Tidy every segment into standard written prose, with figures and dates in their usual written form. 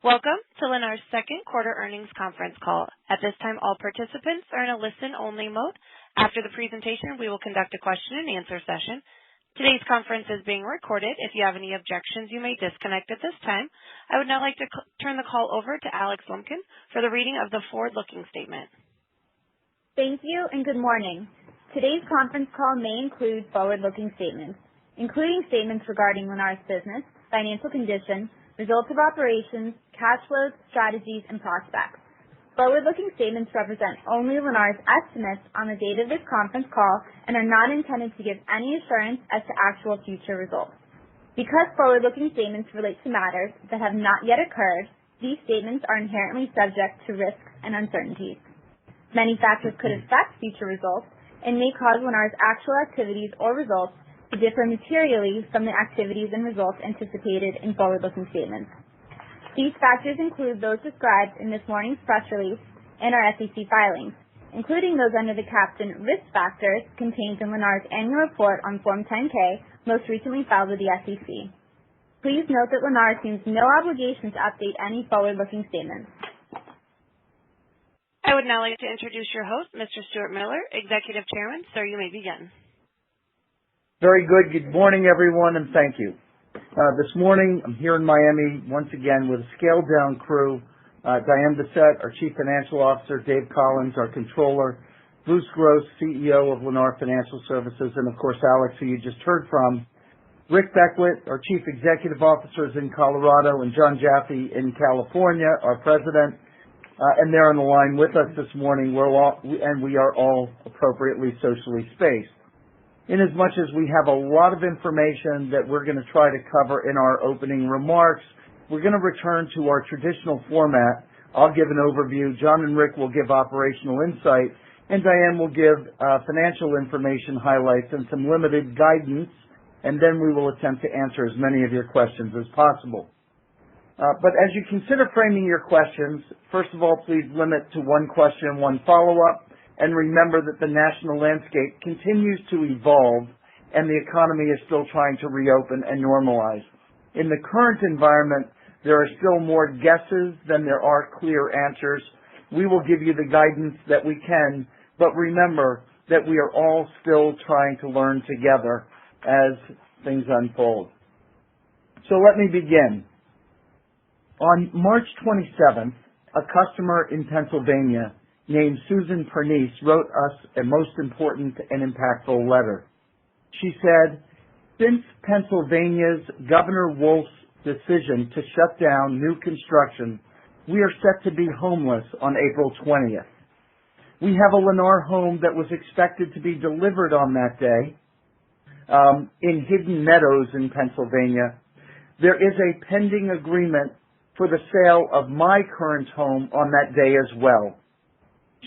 Welcome to Lennar's second quarter earnings conference call. At this time, all participants are in a listen-only mode. After the presentation, we will conduct a question-and-answer session. Today's conference is being recorded. If you have any objections, you may disconnect at this time. I would now like to turn the call over to Alex Lumpkin for the reading of the forward-looking statement. Thank you and good morning. Today's conference call may include forward-looking statements, including statements regarding Lennar's business, financial condition, results of operations, cash flows, strategies, and prospects. Forward-looking statements represent only Lennar's estimates on the date of this conference call and are not intended to give any assurance as to actual future results. Because forward-looking statements relate to matters that have not yet occurred, these statements are inherently subject to risks and uncertainties. Many factors could affect future results and may cause Lennar's actual activities or results to differ materially from the activities and results anticipated in forward-looking statements. These factors include those described in this morning's press release and our SEC filings, including those under the caption Risk Factors contained in Lennar's annual report on Form 10-K, most recently filed with the SEC. Please note that Lennar assumes no obligation to update any forward-looking statements. I would now like to introduce your host, Mr. Stuart Miller, Executive Chairman. Sir, you may begin. Very good. Good morning, everyone, and thank you. This morning, I'm here in Miami once again with a scaled-down crew. Diane Bessette, our Chief Financial Officer, Dave Collins, our Controller, Bruce Gross, CEO of Lennar Financial Services, and, of course, Alex, who you just heard from. Rick Beckwitt, our Chief Executive Officer, is in Colorado, and John Jaffe in California, our President, and they're on the line with us this morning. We are all appropriately socially spaced. Inasmuch as we have a lot of information that we're going to try to cover in our opening remarks, we're going to return to our traditional format. I'll give an overview, John and Rick will give operational insight, and Diane will give financial information highlights and some limited guidance, and then we will attempt to answer as many of your questions as possible. But as you consider framing your questions, first of all, please limit to one question and one follow-up. And remember that the national landscape continues to evolve and the economy is still trying to reopen and normalize. In the current environment, there are still more guesses than there are clear answers. We will give you the guidance that we can, but remember that we are all still trying to learn together as things unfold. So let me begin. On March 27th, a customer in Pennsylvania named Susan Pernice wrote us a most important and impactful letter. She said, since Pennsylvania's Governor Wolf's decision to shut down new construction, we are set to be homeless on April 20th. We have a Lennar home that was expected to be delivered on that day in Hidden Meadows in Pennsylvania. There is a pending agreement for the sale of my current home on that day as well.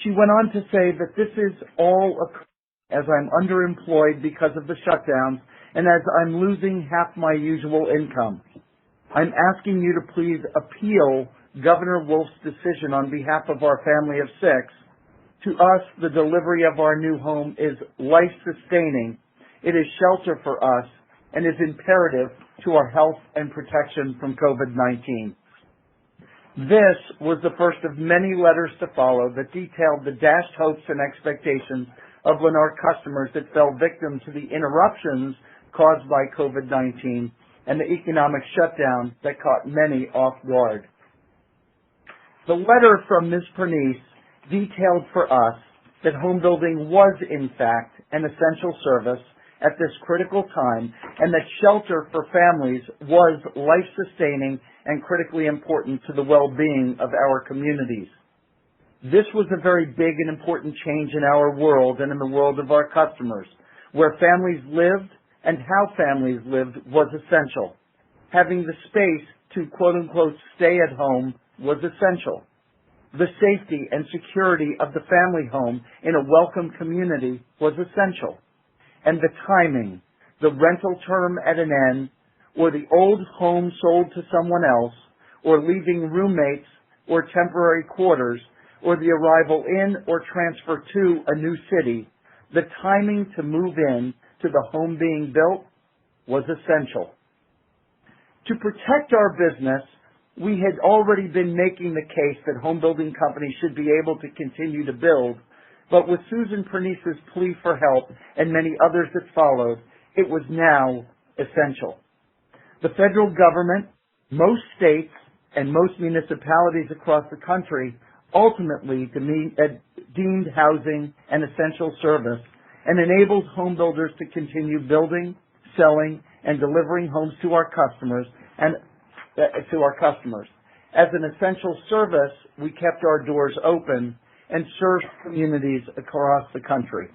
She went on to say that this is all as I'm underemployed because of the shutdowns and as I'm losing half my usual income. I'm asking you to please appeal Governor Wolf's decision on behalf of our family of 6. To us, the delivery of our new home is life-sustaining. It is shelter for us and is imperative to our health and protection from COVID-19. This was the first of many letters to follow that detailed the dashed hopes and expectations of Lennar customers that fell victim to the interruptions caused by COVID-19 and the economic shutdown that caught many off guard. The letter from Ms. Pernice detailed for us that home building was, in fact, an essential service at this critical time and that shelter for families was life-sustaining and critically important to the well-being of our communities. This was a very big and important change in our world and in the world of our customers. Where families lived and how families lived was essential. Having the space to quote-unquote stay at home was essential. The safety and security of the family home in a welcome community was essential. And the timing, the rental term at an end, or the old home sold to someone else, or leaving roommates or temporary quarters, or the arrival in or transfer to a new city, the timing to move in to the home being built was essential. To protect our business, We had already been making the case that home building companies should be able to continue to build, but with Susan Pernice's plea for help and many others that followed, it was now essential. The federal government, most states, and most municipalities across the country ultimately deemed housing an essential service and enables home builders to continue building, selling, and delivering homes to our customers. As an essential service, we kept our doors open and served communities across the country.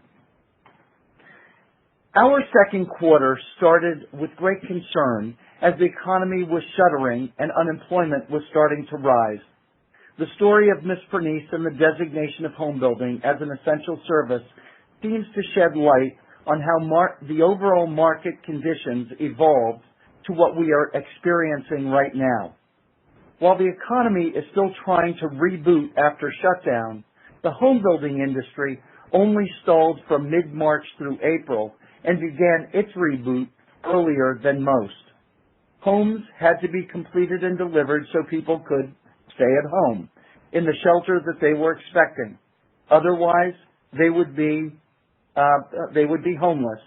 Our second quarter started with great concern as the economy was shuddering and unemployment was starting to rise. The story of Ms. Pernice and the designation of home building as an essential service seems to shed light on how the overall market conditions evolved to what we are experiencing right now. While the economy is still trying to reboot after shutdown, the home building industry only stalled from mid-March through April and began its reboot earlier than most. Homes had to be completed and delivered so people could stay at home in the shelter that they were expecting. Otherwise, they would be homeless.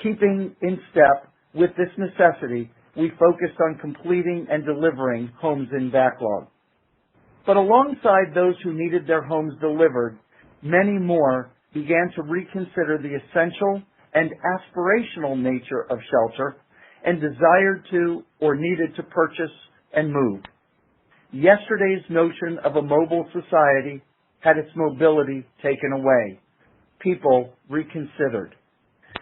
Keeping in step with this necessity, we focused on completing and delivering homes in backlog. But alongside those who needed their homes delivered, many more began to reconsider the essential and aspirational nature of shelter and desired to or needed to purchase and move. Yesterday's notion of a mobile society had its mobility taken away. People reconsidered.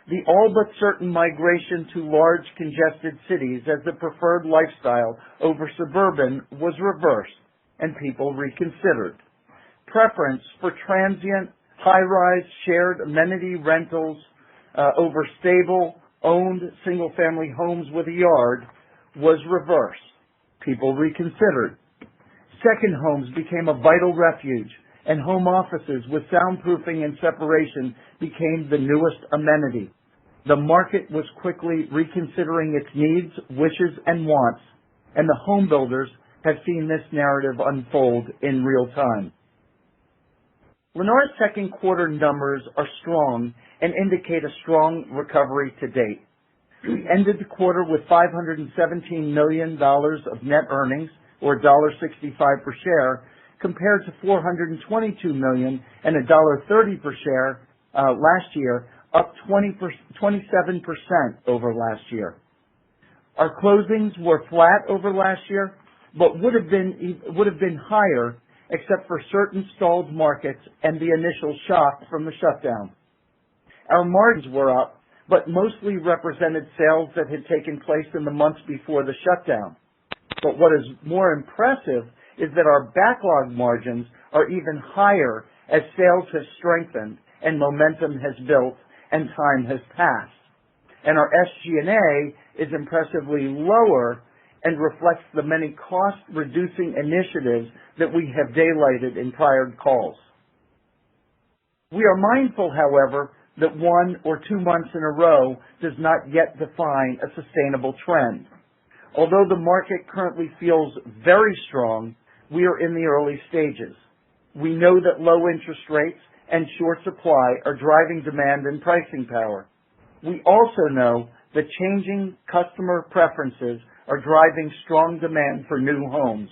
The all but certain migration to large congested cities as the preferred lifestyle over suburban was reversed, and people reconsidered. Preference for transient, high-rise, shared amenity rentals over stable, owned single-family homes with a yard was reversed. People reconsidered. Second homes became a vital refuge, and home offices with soundproofing and separation became the newest amenity. The market was quickly reconsidering its needs, wishes, and wants, and the home builders have seen this narrative unfold in real time. Lennar's second quarter numbers are strong and indicate a strong recovery to date. We ended the quarter with $517 million of net earnings, or $1.65 per share, compared to $422 million and $1.30 per share last year, up 27% over last year. Our closings were flat over last year, but would have been higher except for certain stalled markets and the initial shock from the shutdown. Our margins were up, but mostly represented sales that had taken place in the months before the shutdown. But what is more impressive is that our backlog margins are even higher as sales have strengthened and momentum has built and time has passed. And our SG&A is impressively lower and reflects the many cost-reducing initiatives that we have daylighted in prior calls. We are mindful, however, that 1 or 2 months in a row does not yet define a sustainable trend. Although the market currently feels very strong, we are in the early stages. We know that low interest rates and short supply are driving demand and pricing power. We also know that changing customer preferences are driving strong demand for new homes.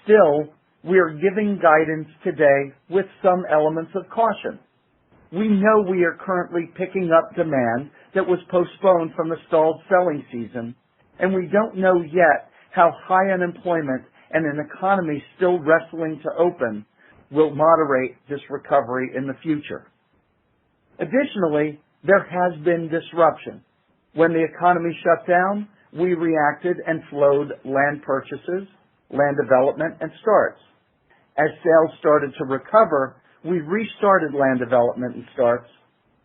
Still, we are giving guidance today with some elements of caution. We know we are currently picking up demand that was postponed from the stalled selling season, and we don't know yet how high unemployment and an economy still wrestling to open will moderate this recovery in the future. Additionally, there has been disruption. When the economy shut down, we reacted and slowed land purchases, land development, and starts. As sales started to recover, we restarted land development and starts.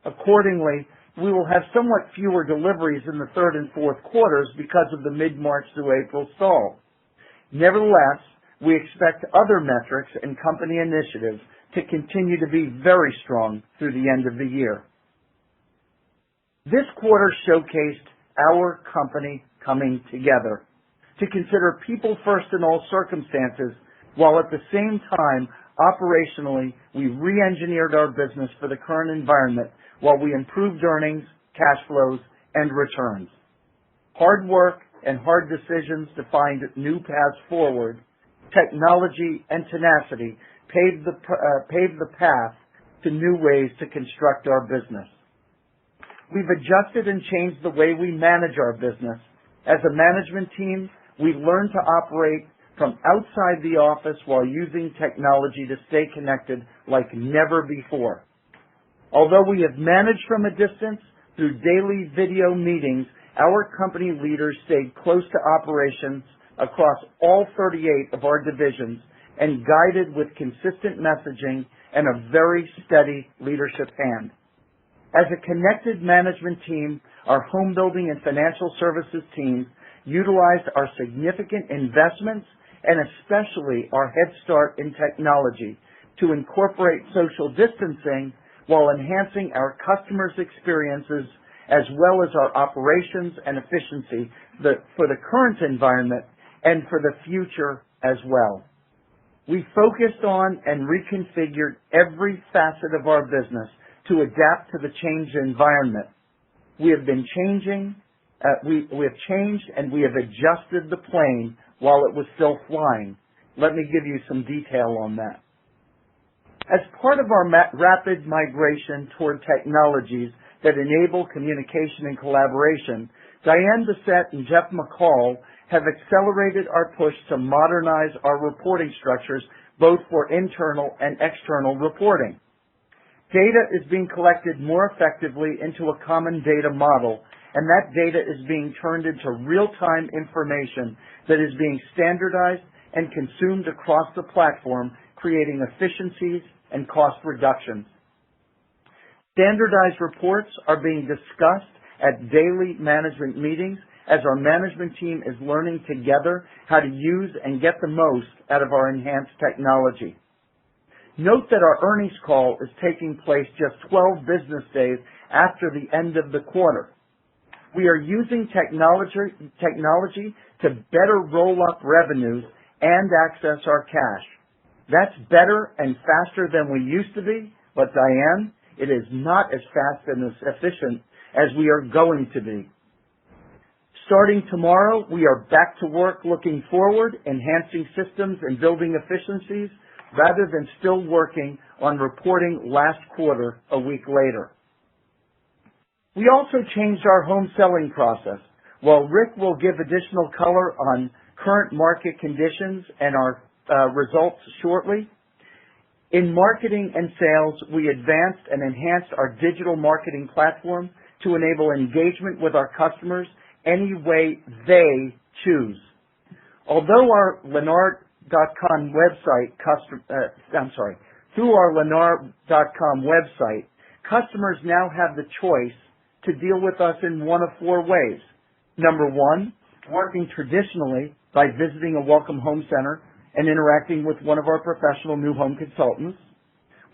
Accordingly, we will have somewhat fewer deliveries in the third and fourth quarters because of the mid-March through April stall. Nevertheless, we expect other metrics and company initiatives to continue to be very strong through the end of the year. This quarter showcased our company coming together. to consider people first in all circumstances, while at the same time, operationally, we re-engineered our business for the current environment while we improved earnings, cash flows, and returns. Hard work and hard decisions to find new paths forward, technology and tenacity paved the path to new ways to construct our business. We've adjusted and changed the way we manage our business. As a management team, we learned to operate from outside the office while using technology to stay connected like never before. Although we have managed from a distance through daily video meetings, our company leaders stayed close to operations across all 38 of our divisions and guided with consistent messaging and a very steady leadership hand. As a connected management team, our home building and financial services teams utilized our significant investments and especially our head start in technology to incorporate social distancing while enhancing our customers' experiences as well as our operations and efficiency for the current environment and for the future as well. We focused on and reconfigured every facet of our business to adapt to the changed environment. We have been changing, we have changed and we have adjusted the plane while it was still flying. Let me give you some detail on that. As part of our rapid migration toward technologies that enable communication and collaboration, Diane Bessette and Jeff McCall have accelerated our push to modernize our reporting structures both for internal and external reporting. Data is being collected more effectively into a common data model, and that data is being turned into real-time information that is being standardized and consumed across the platform, creating efficiencies and cost reductions. Standardized reports are being discussed at daily management meetings as our management team is learning together how to use and get the most out of our enhanced technology. Note that our earnings call is taking place just 12 business days after the end of the quarter. We are using technology to better roll up revenues and access our cash. That's better and faster than we used to be, but Diane, it is not as fast and as efficient as we are going to be. Starting tomorrow, we are back to work looking forward, enhancing systems and building efficiencies, rather than still working on reporting last quarter a week later. We also changed our home selling process. While Rick will give additional color on current market conditions and our results shortly, in marketing and sales, we advanced and enhanced our digital marketing platform to enable engagement with our customers any way they choose. Although our Lennar.com website, through our Lennar.com website, customers now have the choice to deal with us in one of four ways. Number one, working traditionally by visiting a welcome home center and interacting with one of our professional new home consultants.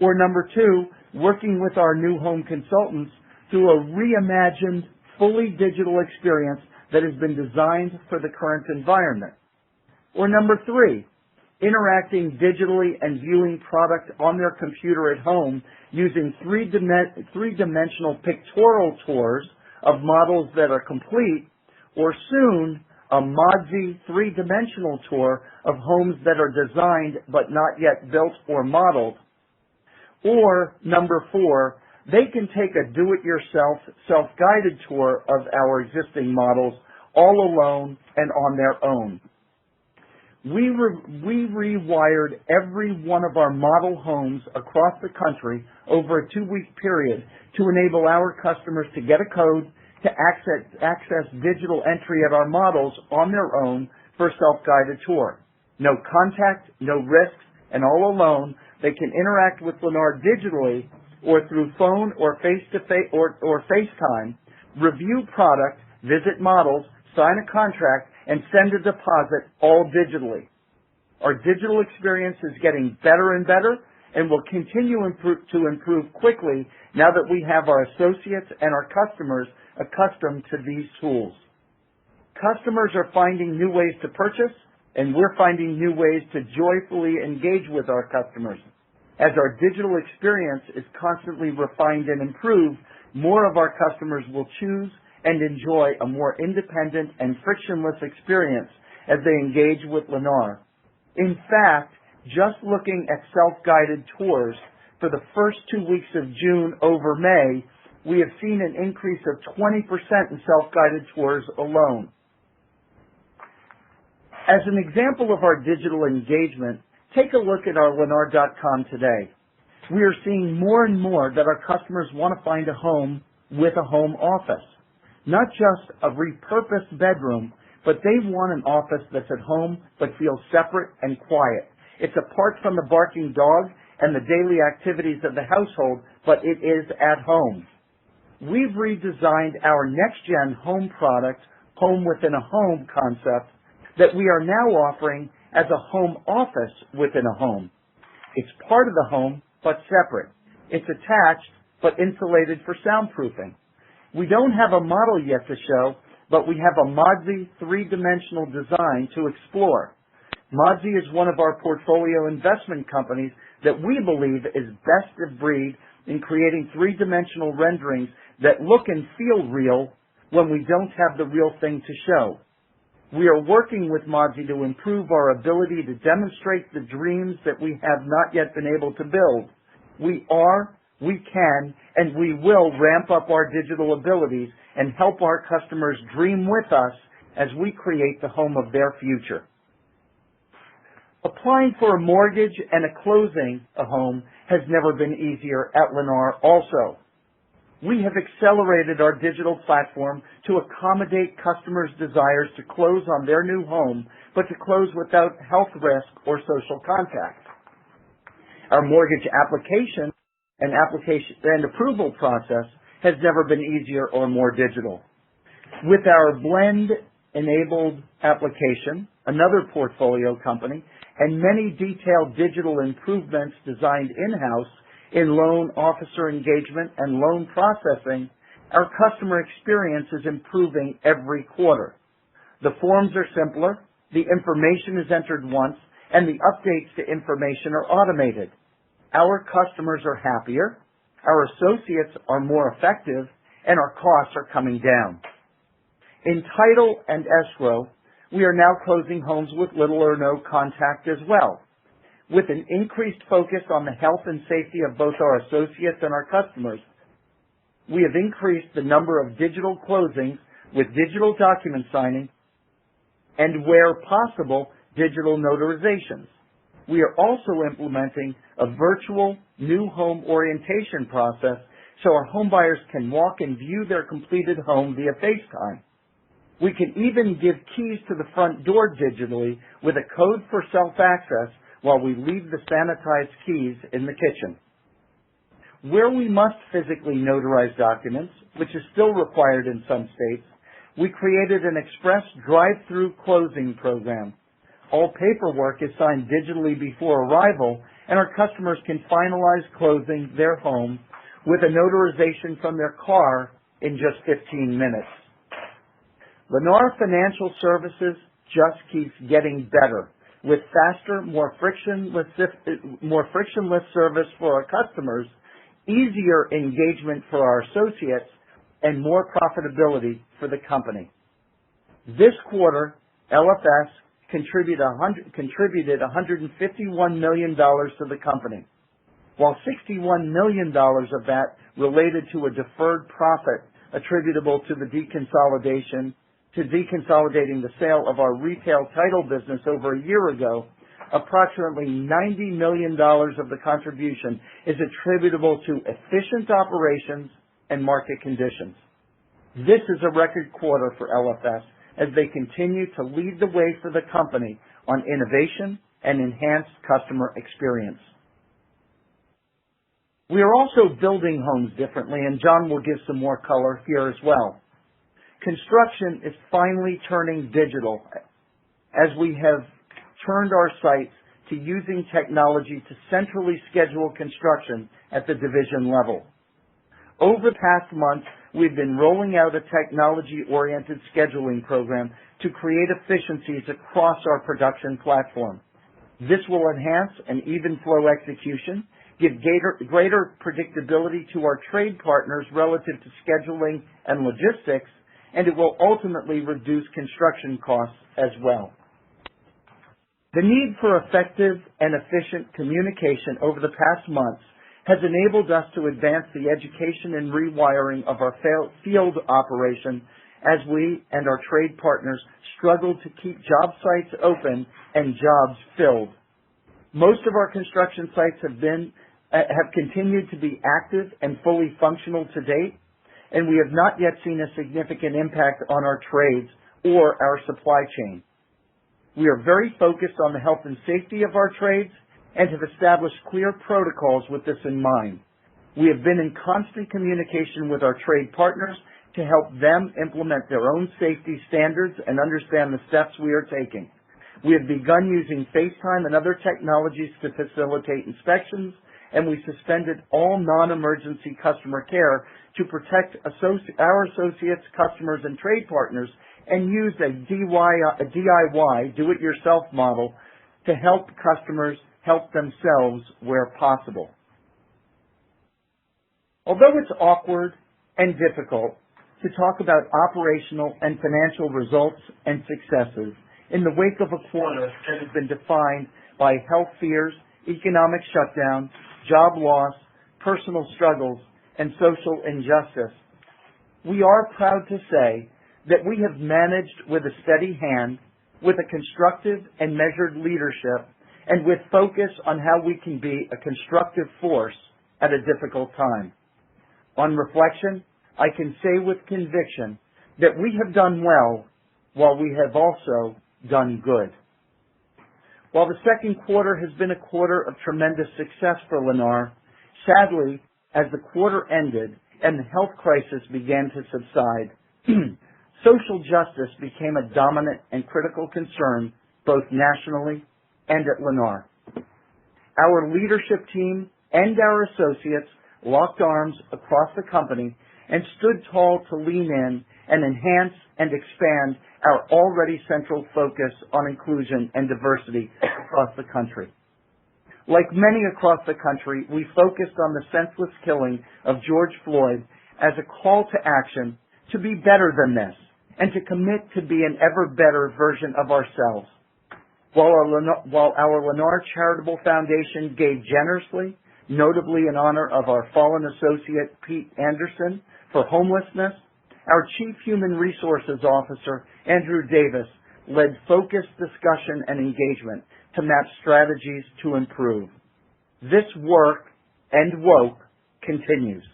Or number two, working with our new home consultants through a reimagined, fully digital experience that has been designed for the current environment. Or number three, interacting digitally and viewing product on their computer at home using three-dimensional pictorial tours of models that are complete, or soon a Modzy three-dimensional tour of homes that are designed but not yet built or modeled. Or number four, they can take a do-it-yourself, self-guided tour of our existing models all alone and on their own. We rewired every one of our model homes across the country over a 2-week period to enable our customers to get a code to access digital entry of our models on their own for a self-guided tour. No contact, no risks, and all alone, they can interact with Lennar digitally or through phone or face-to-face or FaceTime, review product, visit models, sign a contract, and send a deposit all digitally. Our digital experience is getting better and better and will continue to improve quickly now that we have our associates and our customers accustomed to these tools. customers are finding new ways to purchase, and we're finding new ways to joyfully engage with our customers. As our digital experience is constantly refined and improved, more of our customers will choose and enjoy a more independent and frictionless experience as they engage with Lennar. In fact, just looking at self-guided tours for the first 2 weeks of June over May, we have seen an increase of 20% in self-guided tours alone. As an example of our digital engagement, take a look at our Lennar.com today. We are seeing more and more that our customers want to find a home with a home office. Not just a repurposed bedroom, but they want an office that's at home but feels separate and quiet. It's apart from the barking dog and the daily activities of the household, but it is at home. We've redesigned our next-gen home product, Home Within a Home concept, that we are now offering as a home office within a home. It's part of the home, but separate. It's attached, but insulated for soundproofing. We don't have a model yet to show, but we have a Modsy three-dimensional design to explore. Modsy is one of our portfolio investment companies that we believe is best of breed in creating three-dimensional renderings that look and feel real when we don't have the real thing to show. We are working with Modsy to improve our ability to demonstrate the dreams that we have not yet been able to build. We can, and we will ramp up our digital abilities and help our customers dream with us as we create the home of their future. Applying for a mortgage and closing a home has never been easier at Lennar also. We have accelerated our digital platform to accommodate customers' desires to close on their new home, but to close without health risk or social contact. Our mortgage application and approval process has never been easier or more digital. With our Blend-enabled application, another portfolio company, and many detailed digital improvements designed in-house in loan officer engagement and loan processing, our customer experience is improving every quarter. The forms are simpler, the information is entered once, and the updates to information are automated. Our customers are happier, our associates are more effective, and our costs are coming down. In title and escrow, we are now closing homes with little or no contact as well. With an increased focus on the health and safety of both our associates and our customers, we have increased the number of digital closings with digital document signing and, where possible, digital notarizations. We are also implementing a virtual new home orientation process so our homebuyers can walk and view their completed home via FaceTime. We can even give keys to the front door digitally with a code for self-access while we leave the sanitized keys in the kitchen. Where we must physically notarize documents, which is still required in some states, we created an express drive-through closing program. All paperwork is signed digitally before arrival, and our customers can finalize closing their home with a notarization from their car in just 15 minutes. Lennar Financial Services just keeps getting better with faster, more frictionless service for our customers, easier engagement for our associates, and more profitability for the company. This quarter, LFS contributed $151 million to the company, while $61 million of that related to a deferred profit attributable to deconsolidating the sale of our retail title business over a year ago. Approximately $90 million of the contribution is attributable to efficient operations and market conditions. This is a record quarter for LFS as they continue to lead the way for the company on innovation and enhanced customer experience. We are also building homes differently, and John will give some more color here as well. Construction is finally turning digital as we have turned our sites to using technology to centrally schedule construction at the division level. Over the past month, we've been rolling out a technology-oriented scheduling program to create efficiencies across our production platform. This will enhance an even flow execution, give greater predictability to our trade partners relative to scheduling and logistics, and it will ultimately reduce construction costs as well. The need for effective and efficient communication over the past months has enabled us to advance the education and rewiring of our field operation as we and our trade partners struggle to keep job sites open and jobs filled. Most of our construction sites have continued to be active and fully functional to date, and we have not yet seen a significant impact on our trades or our supply chain. We are very focused on the health and safety of our trades and have established clear protocols with this in mind. We have been in constant communication with our trade partners to help them implement their own safety standards and understand the steps we are taking. We have begun using FaceTime and other technologies to facilitate inspections, and we suspended all non-emergency customer care to protect our associates, customers, and trade partners, and used a DIY, do-it-yourself model to help customers help themselves where possible. Although it's awkward and difficult to talk about operational and financial results and successes in the wake of a quarter that has been defined by health fears, economic shutdown, job loss, personal struggles, and social injustice, we are proud to say that we have managed with a steady hand, with a constructive and measured leadership, and with focus on how we can be a constructive force at a difficult time. On reflection, I can say with conviction that we have done well while we have also done good. While the second quarter has been a quarter of tremendous success for Lennar, sadly, as the quarter ended and the health crisis began to subside, social justice became a dominant and critical concern both nationally and at Lennar. Our leadership team and our associates locked arms across the company and stood tall to lean in and enhance and expand our already central focus on inclusion and diversity across the country. Like many across the country, we focused on the senseless killing of George Floyd as a call to action to be better than this and to commit to be an ever better version of ourselves. While our Lennar Charitable Foundation gave generously, notably in honor of our fallen associate Pete Anderson for homelessness, our Chief Human Resources Officer, Andrew Davis, led focused discussion and engagement to map strategies to improve. This work and woke continues.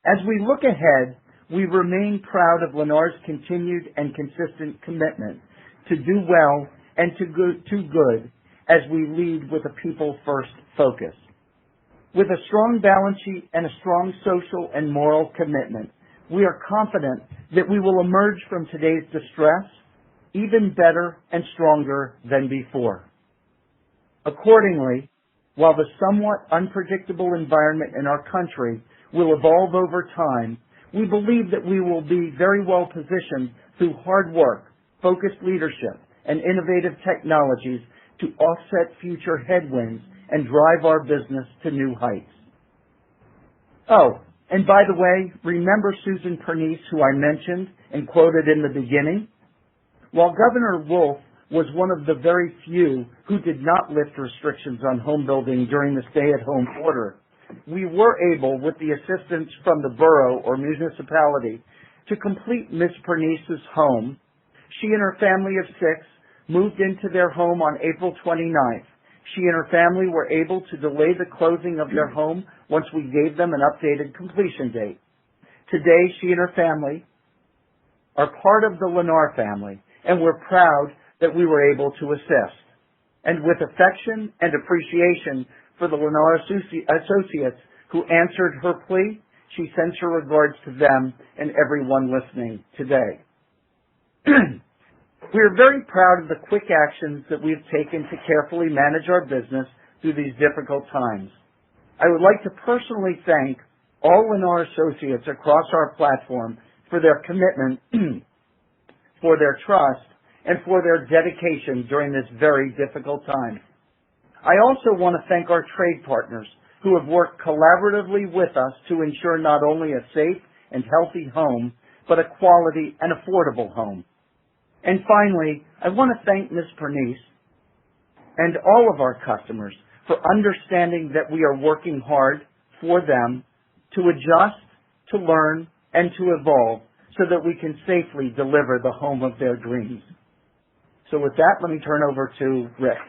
As we look ahead, we remain proud of Lennar's continued and consistent commitment to do well and to good as we lead with a people-first focus. With a strong balance sheet and a strong social and moral commitment, we are confident that we will emerge from today's distress even better and stronger than before. Accordingly, while the somewhat unpredictable environment in our country will evolve over time, we believe that we will be very well positioned through hard work, focused leadership, and innovative technologies to offset future headwinds and drive our business to new heights. Oh, and by the way, remember Susan Pernice, who I mentioned and quoted in the beginning? While Governor Wolf was one of the very few who did not lift restrictions on home building during the stay-at-home order, we were able, with the assistance from the borough or municipality, to complete Ms. Pernice's home. She and her family of 6 moved into their home on April 29th. She and her family were able to delay the closing of their home once we gave them an updated completion date. Today, she and her family are part of the Lennar family, and we're proud that we were able to assist. And with affection and appreciation for the Lennar associates who answered her plea, she sends her regards to them and everyone listening today. We are very proud of the quick actions that we have taken to carefully manage our business through these difficult times. I would like to personally thank all Lennar associates across our platform for their commitment, for their trust, and for their dedication during this very difficult time. I also want to thank our trade partners who have worked collaboratively with us to ensure not only a safe and healthy home, but a quality and affordable home. And finally, I want to thank Ms. Pernice and all of our customers for understanding that we are working hard for them to adjust, to learn, and to evolve so that we can safely deliver the home of their dreams. So with that, let me turn over to Rick.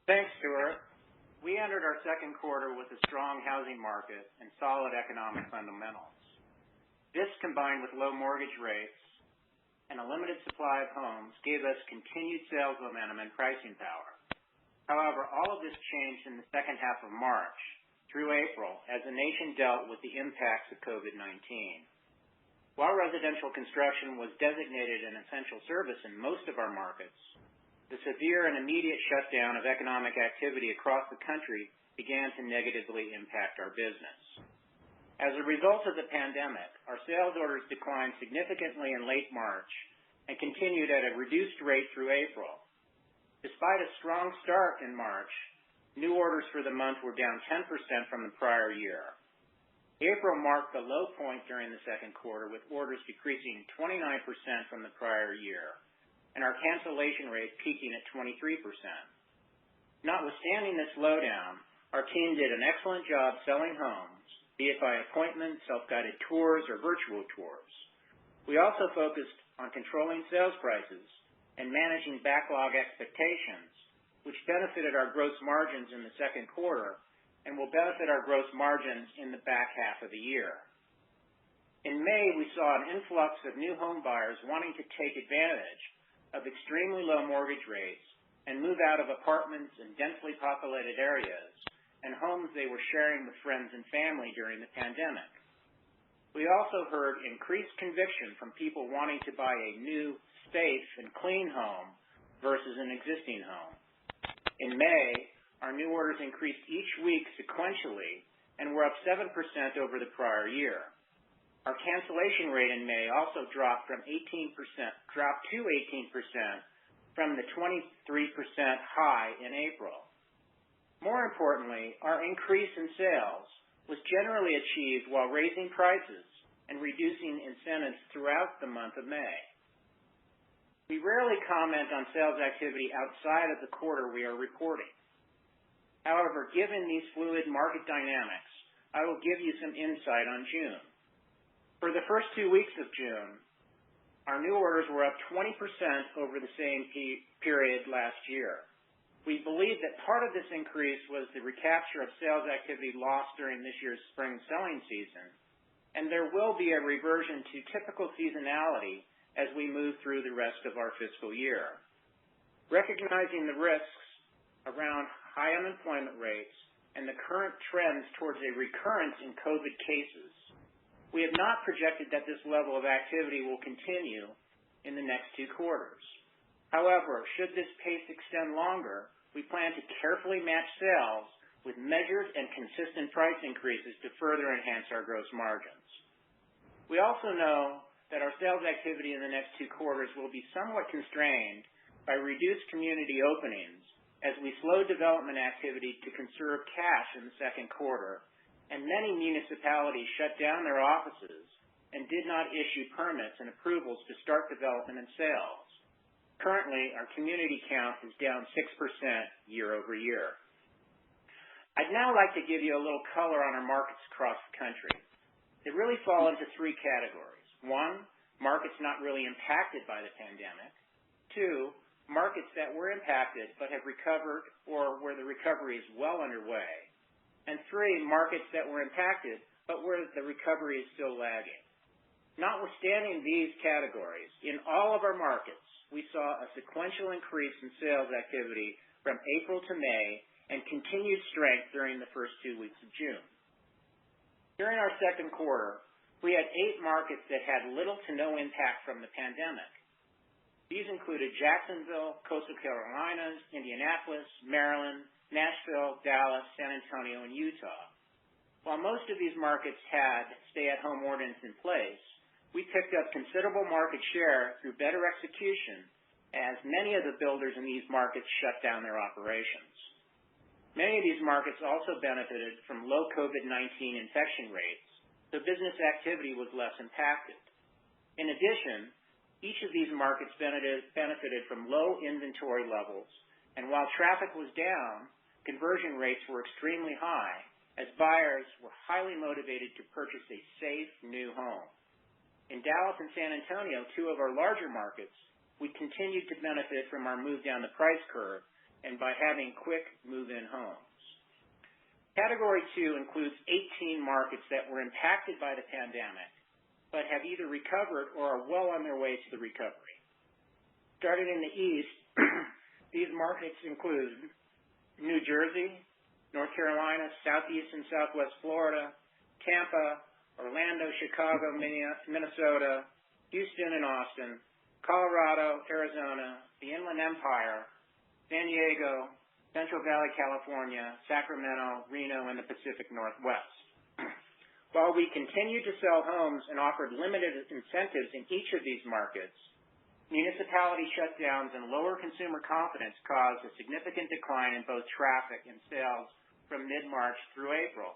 Thanks, Stuart. We entered our second quarter with a strong housing market and solid economic fundamentals. This, combined with low mortgage rates and a limited supply of homes, gave us continued sales momentum and pricing power. However, all of this changed in the second half of March through April as the nation dealt with the impacts of COVID-19. While residential construction was designated an essential service in most of our markets, the severe and immediate shutdown of economic activity across the country began to negatively impact our business. As a result of the pandemic, our sales orders declined significantly in late March and continued at a reduced rate through April. Despite a strong start in March, new orders for the month were down 10% from the prior year. April marked the low point during the second quarter, with orders decreasing 29% from the prior year, and our cancellation rate peaking at 23%. Notwithstanding this slowdown, our team did an excellent job selling homes, be it by appointment, self-guided tours, or virtual tours. We also focused on controlling sales prices and managing backlog expectations, which benefited our gross margins in the second quarter and will benefit our gross margins in the back half of the year. In May, we saw an influx of new home buyers wanting to take advantage of extremely low mortgage rates and move out of apartments in densely populated areas and homes they were sharing with friends and family during the pandemic. We also heard increased conviction from people wanting to buy a new, safe, and clean home versus an existing home. In May, our new orders increased each week sequentially and were up 7% over the prior year. Our cancellation rate in May also dropped to 18% from the 23% high in April. More importantly, our increase in sales was generally achieved while raising prices and reducing incentives throughout the month of May. We rarely comment on sales activity outside of the quarter we are reporting. However, given these fluid market dynamics, I will give you some insight on June. For the first 2 weeks of June, our new orders were up 20% over the same period last year. We believe that part of this increase was the recapture of sales activity lost during this year's spring selling season, and there will be a reversion to typical seasonality as we move through the rest of our fiscal year. Recognizing the risks around high unemployment rates and the current trends towards a recurrence in COVID cases, we have not projected that this level of activity will continue in the next 2 quarters. However, should this pace extend longer, we plan to carefully match sales with measured and consistent price increases to further enhance our gross margins. We also know that our sales activity in the next 2 quarters will be somewhat constrained by reduced community openings as we slow development activity to conserve cash in the second quarter, and many municipalities shut down their offices and did not issue permits and approvals to start development and sales. Currently, our community count is down 6% year over year. I'd now like to give you a little color on our markets across the country. They really fall into 3 categories. 1, markets not really impacted by the pandemic. 2, markets that were impacted but have recovered or where the recovery is well underway. And 3, markets that were impacted but where the recovery is still lagging. Notwithstanding these categories, in all of our markets, we saw a sequential increase in sales activity from April to May and continued strength during the first 2 weeks of June. During our second quarter, we had 8 markets that had little to no impact from the pandemic. These included Jacksonville, Coastal Carolinas, Indianapolis, Maryland, Nashville, Dallas, San Antonio, and Utah. While most of these markets had stay-at-home ordinance in place, we picked up considerable market share through better execution as many of the builders in these markets shut down their operations. Many of these markets also benefited from low COVID-19 infection rates, so business activity was less impacted. In addition, each of these markets benefited from low inventory levels, and while traffic was down, conversion rates were extremely high as buyers were highly motivated to purchase a safe new home. In Dallas and San Antonio, two of our larger markets, we continued to benefit from our move down the price curve and by having quick move-in homes. Category 2 includes 18 markets that were impacted by the pandemic, but have either recovered or are well on their way to the recovery. Starting in the east, these markets include New Jersey, North Carolina, Southeast and Southwest Florida, Tampa, Orlando, Chicago, Minnesota, Houston and Austin, Colorado, Arizona, the Inland Empire, San Diego, Central Valley, California, Sacramento, Reno, and the Pacific Northwest. While we continued to sell homes and offered limited incentives in each of these markets, municipality shutdowns and lower consumer confidence caused a significant decline in both traffic and sales from mid-March through April.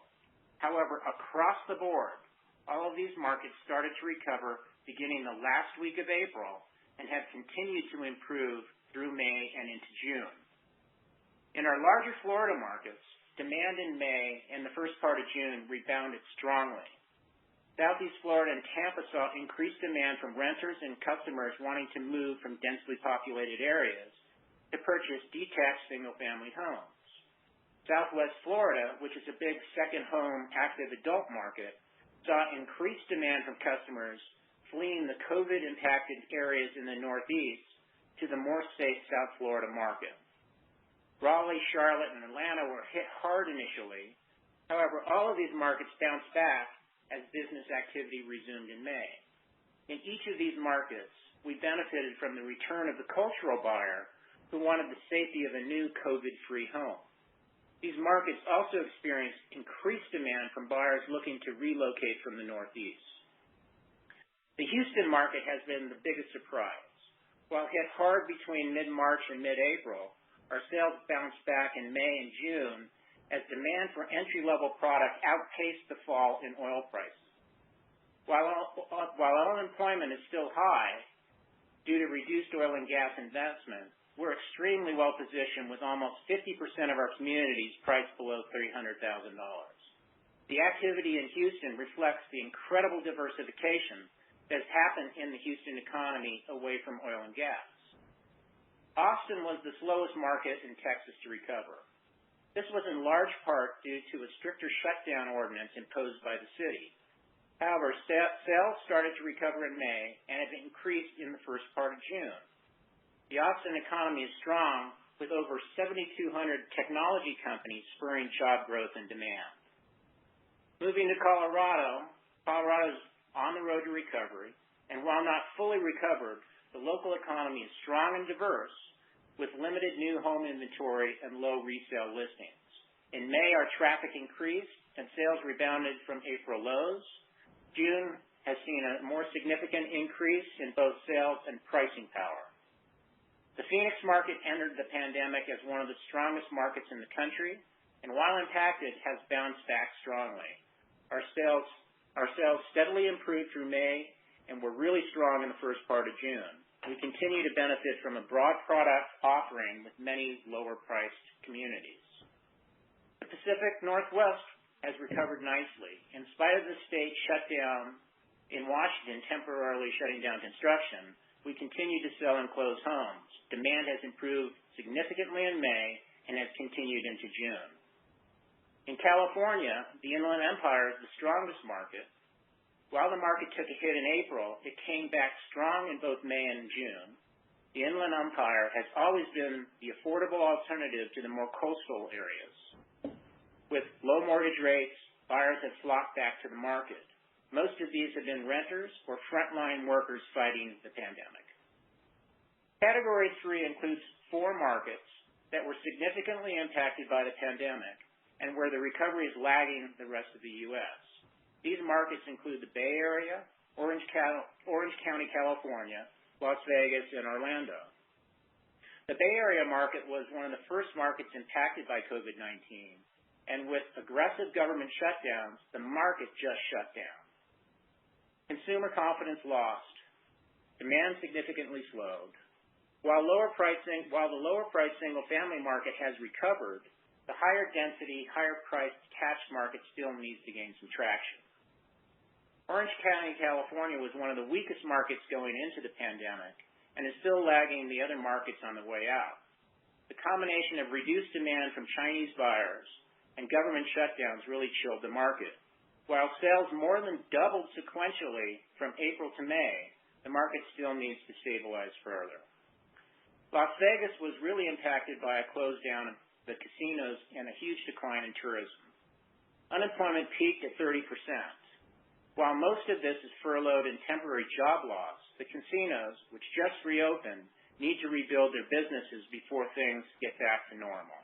However, across the board, all of these markets started to recover beginning the last week of April and have continued to improve through May and into June. In our larger Florida markets, demand in May and the first part of June rebounded strongly. Southeast Florida and Tampa saw increased demand from renters and customers wanting to move from densely populated areas to purchase detached single-family homes. Southwest Florida, which is a big second home active adult market, saw increased demand from customers fleeing the COVID-impacted areas in the Northeast to the more safe South Florida market. Raleigh, Charlotte, and Atlanta were hit hard initially. However, all of these markets bounced back as business activity resumed in May. In each of these markets, we benefited from the return of the cultural buyer who wanted the safety of a new COVID-free home. These markets also experienced increased demand from buyers looking to relocate from the Northeast. The Houston market has been the biggest surprise. While hit hard between mid-March and mid-April, our sales bounced back in May and June as demand for entry-level product outpaced the fall in oil prices. While unemployment is still high due to reduced oil and gas investment, we're extremely well positioned with almost 50% of our communities priced below $300,000. The activity in Houston reflects the incredible diversification that has happened in the Houston economy away from oil and gas. Austin was the slowest market in Texas to recover. This was in large part due to a stricter shutdown ordinance imposed by the city. However, sales started to recover in May and have increased in the first part of June. The Austin economy is strong, with over 7,200 technology companies spurring job growth and demand. Moving to Colorado, Colorado is on the road to recovery, and while not fully recovered, the local economy is strong and diverse, with limited new home inventory and low resale listings. In May, our traffic increased and sales rebounded from April lows. June has seen a more significant increase in both sales and pricing power. The Phoenix market entered the pandemic as one of the strongest markets in the country, and while impacted, has bounced back strongly. Our sales steadily improved through May and were really strong in the first part of June. We continue to benefit from a broad product offering with many lower-priced communities. The Pacific Northwest has recovered nicely. In spite of the state shutdown in Washington temporarily shutting down construction, we continue to sell and close homes. Demand has improved significantly in May and has continued into June. In California, the Inland Empire is the strongest market. While the market took a hit in April, it came back strong in both May and June. The Inland Empire has always been the affordable alternative to the more coastal areas. With low mortgage rates, buyers have flocked back to the market. Most of these have been renters or frontline workers fighting the pandemic. Category 3 includes 4 markets that were significantly impacted by the pandemic and where the recovery is lagging the rest of the U.S. These markets include the Bay Area, Orange County, California, Las Vegas, and Orlando. The Bay Area market was one of the first markets impacted by COVID-19, and with aggressive government shutdowns, the market just shut down. Consumer confidence lost. Demand significantly slowed. While the lower price single-family market has recovered, the higher density, higher priced attached market still needs to gain some traction. Orange County, California was one of the weakest markets going into the pandemic and is still lagging the other markets on the way out. The combination of reduced demand from Chinese buyers and government shutdowns really chilled the market. While sales more than doubled sequentially from April to May, the market still needs to stabilize further. Las Vegas was really impacted by a close down of the casinos and a huge decline in tourism. Unemployment peaked at 30%. While most of this is furloughed and temporary job loss, the casinos, which just reopened, need to rebuild their businesses before things get back to normal.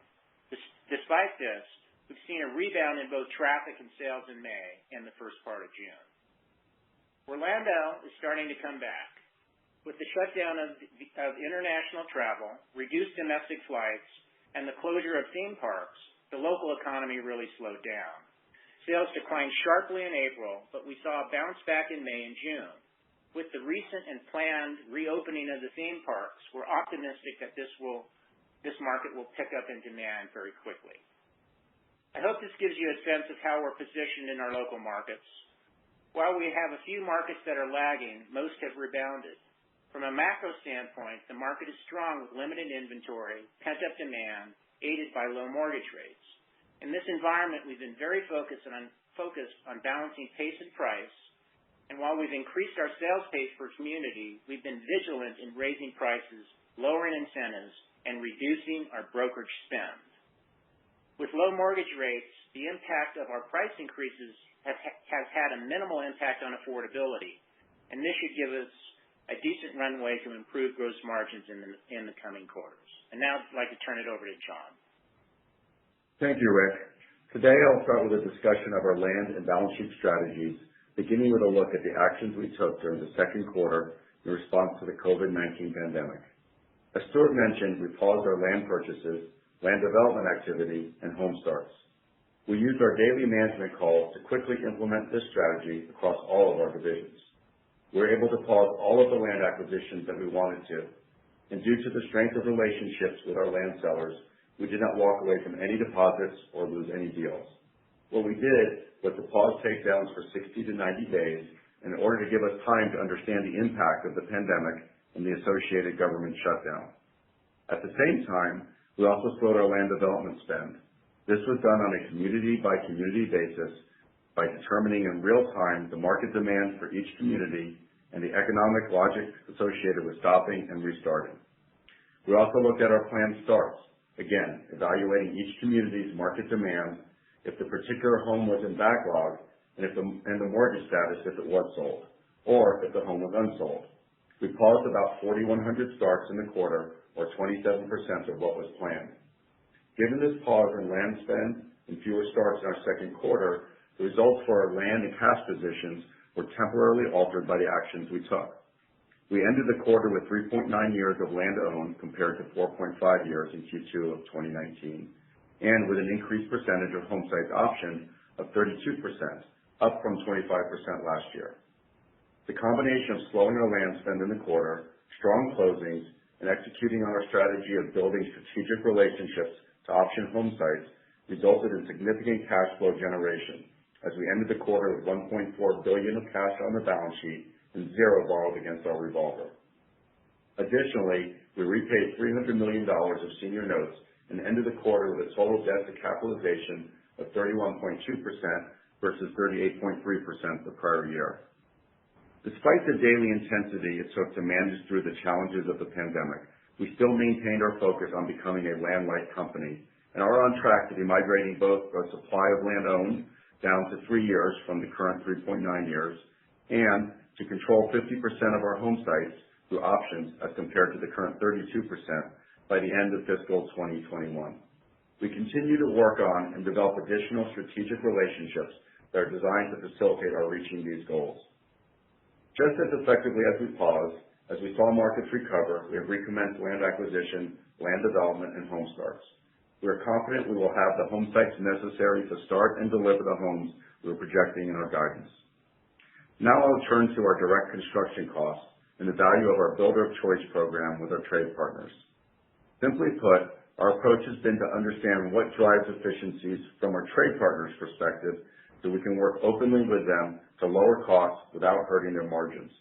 Despite this, we've seen a rebound in both traffic and sales in May and the first part of June. Orlando is starting to come back. With the shutdown of international travel, reduced domestic flights, and the closure of theme parks, the local economy really slowed down. Sales declined sharply in April, but we saw a bounce back in May and June. With the recent and planned reopening of the theme parks, we're optimistic that this market will pick up in demand very quickly. I hope this gives you a sense of how we're positioned in our local markets. While we have a few markets that are lagging, most have rebounded. From a macro standpoint, the market is strong with limited inventory, pent-up demand, aided by low mortgage rates. In this environment, we've been very focused on balancing pace and price, and while we've increased our sales pace per community, we've been vigilant in raising prices, lowering incentives, and reducing our brokerage spend. With low mortgage rates, the impact of our price increases has had a minimal impact on affordability, and this should give us a decent runway to improve gross margins in the coming quarters. And now I'd like to turn it over to John. Thank you, Rick. Today I'll start with a discussion of our land and balance sheet strategies, beginning with a look at the actions we took during the second quarter in response to the COVID-19 pandemic. As Stuart mentioned, we paused our land purchases, land development activity, and home starts. We used our daily management calls to quickly implement this strategy across all of our divisions. We were able to pause all of the land acquisitions that we wanted to, and due to the strength of relationships with our land sellers, we did not walk away from any deposits or lose any deals. What we did was to pause takedowns for 60 to 90 days in order to give us time to understand the impact of the pandemic and the associated government shutdown. At the same time, we also slowed our land development spend. This was done on a community-by-community basis by determining in real time the market demand for each community and the economic logic associated with stopping and restarting. We also looked at our planned starts, again, evaluating each community's market demand, if the particular home was in backlog, and the mortgage status if it was sold, or if the home was unsold. We paused about 4,100 starts in the quarter, or 27% of what was planned. Given this pause in land spend and fewer starts in our second quarter, the results for our land and cash positions were temporarily altered by the actions we took. We ended the quarter with 3.9 years of land owned compared to 4.5 years in Q2 of 2019, and with an increased percentage of home sites optioned of 32%, up from 25% last year. The combination of slowing our land spend in the quarter, strong closings, and executing on our strategy of building strategic relationships to option home sites resulted in significant cash flow generation, as we ended the quarter with $1.4 billion of cash on the balance sheet and zero borrowed against our revolver. Additionally, we repaid $300 million of senior notes and ended the quarter with a total debt to capitalization of 31.2% versus 38.3% the prior year. Despite the daily intensity it took to manage through the challenges of the pandemic, we still maintained our focus on becoming a land-light company and are on track to be migrating both our supply of land owned down to 3 years from the current 3.9 years and to control 50% of our home sites through options as compared to the current 32% by the end of fiscal 2021. we continue to work on and develop additional strategic relationships that are designed to facilitate our reaching these goals. Just as effectively as we paused, as we saw markets recover, we have recommenced land acquisition, land development, and home starts. We are confident we will have the home sites necessary to start and deliver the homes we are projecting in our guidance. Now I'll turn to our direct construction costs and the value of our Builder of Choice program with our trade partners. Simply put, our approach has been to understand what drives efficiencies from our trade partners' perspective so we can work openly with them to lower costs without hurting their margins.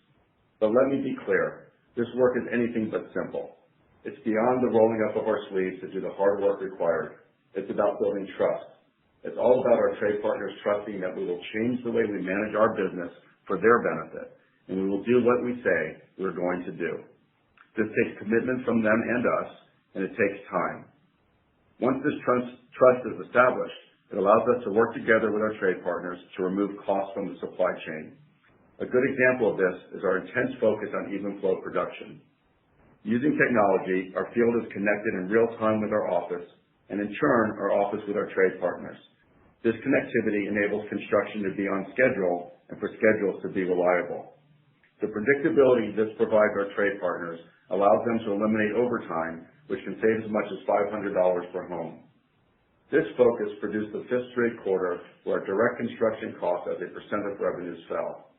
But let me be clear, this work is anything but simple. It's beyond the rolling up of our sleeves to do the hard work required. It's about building trust. It's all about our trade partners trusting that we will change the way we manage our business for their benefit, and we will do what we say we're going to do. This takes commitment from them and us, and it takes time. Once this trust is established, it allows us to work together with our trade partners to remove costs from the supply chain. A good example of this is our intense focus on even flow production. Using technology, our field is connected in real time with our office, and in turn, our office with our trade partners. This connectivity enables construction to be on schedule and for schedules to be reliable. The predictability this provides our trade partners allows them to eliminate overtime, which can save as much as $500 per home. This focus produced the fifth straight quarter where our direct construction costs as a percent of revenues fell.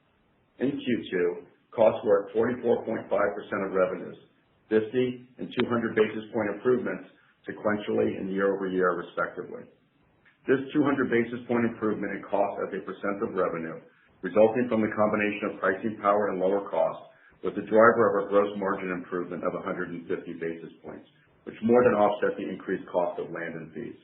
In Q2, costs were at 44.5% of revenues, 50 and 200 basis point improvements sequentially and year over year respectively. This 200 basis point improvement in cost as a percent of revenue, resulting from the combination of pricing power and lower costs, was the driver of our gross margin improvement of 150 basis points, which more than offset the increased cost of land and fees.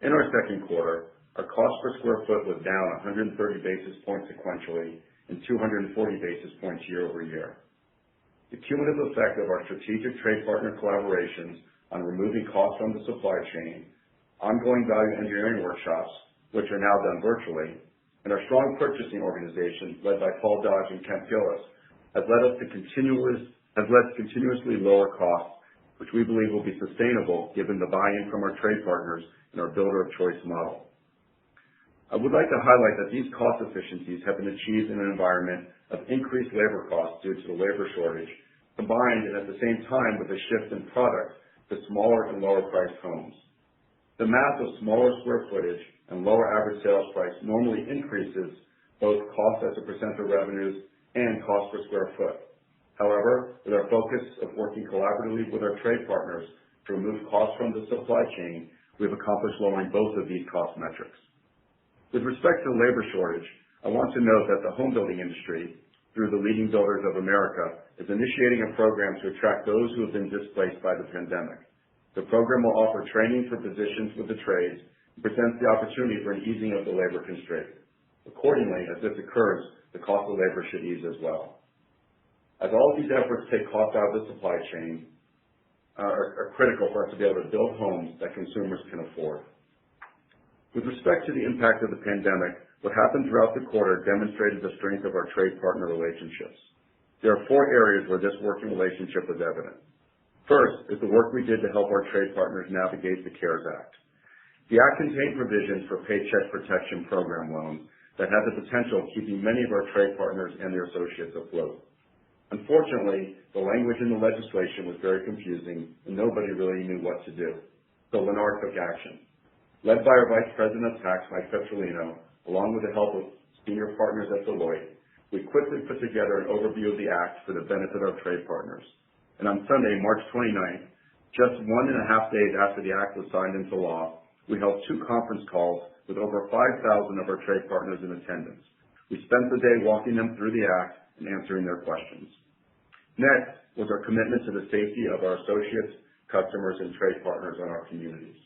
In our second quarter, our cost per square foot was down 130 basis points sequentially and 240 basis points year over year. The cumulative effect of our strategic trade partner collaborations on removing costs from the supply chain, ongoing value engineering workshops, which are now done virtually, and our strong purchasing organization led by Paul Dodge and Kent Gillis has led to continuously lower costs, which we believe will be sustainable given the buy-in from our trade partners in our Builder of Choice model. I would like to highlight that these cost efficiencies have been achieved in an environment of increased labor costs due to the labor shortage, combined and at the same time with a shift in product to smaller and lower priced homes. The math of smaller square footage and lower average sales price normally increases both cost as a percent of revenues and cost per square foot. However, with our focus of working collaboratively with our trade partners to remove costs from the supply chain, we have accomplished lowering both of these cost metrics. With respect to the labor shortage, I want to note that the home building industry, through the Leading Builders of America, is initiating a program to attract those who have been displaced by the pandemic. The program will offer training for positions with the trades and presents the opportunity for an easing of the labor constraint. Accordingly, as this occurs, the cost of labor should ease as well. As all of these efforts take costs out of the supply chain, are critical for us to be able to build homes that consumers can afford. With respect to the impact of the pandemic, what happened throughout the quarter demonstrated the strength of our trade partner relationships. There are 4 areas where this working relationship was evident. First is the work we did to help our trade partners navigate the CARES Act. The Act contained provisions for Paycheck Protection Program loans that had the potential of keeping many of our trade partners and their associates afloat. Unfortunately, the language in the legislation was very confusing and nobody really knew what to do. So Lennar took action. Led by our Vice President of Tax, Mike Petrolino, along with the help of senior partners at Deloitte, we quickly put together an overview of the Act for the benefit of trade partners. And on Sunday, March 29th, just 1.5 days after the Act was signed into law, we held 2 conference calls with over 5,000 of our trade partners in attendance. We spent the day walking them through the Act and answering their questions. Next was our commitment to the safety of our associates, customers, and trade partners in our communities.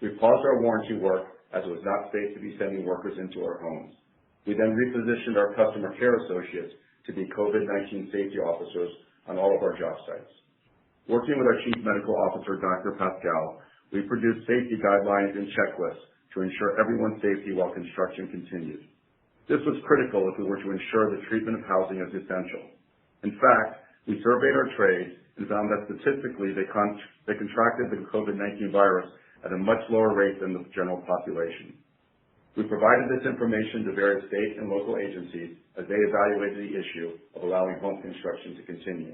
We paused our warranty work as it was not safe to be sending workers into our homes. We then repositioned our customer care associates to be COVID-19 safety officers on all of our job sites. Working with our Chief Medical Officer, Dr. Pascal, we produced safety guidelines and checklists to ensure everyone's safety while construction continued. This was critical if we were to ensure the treatment of housing is essential. In fact, we surveyed our trades and found that statistically they contracted the COVID-19 virus at a much lower rate than the general population. We provided this information to various state and local agencies as they evaluated the issue of allowing home construction to continue.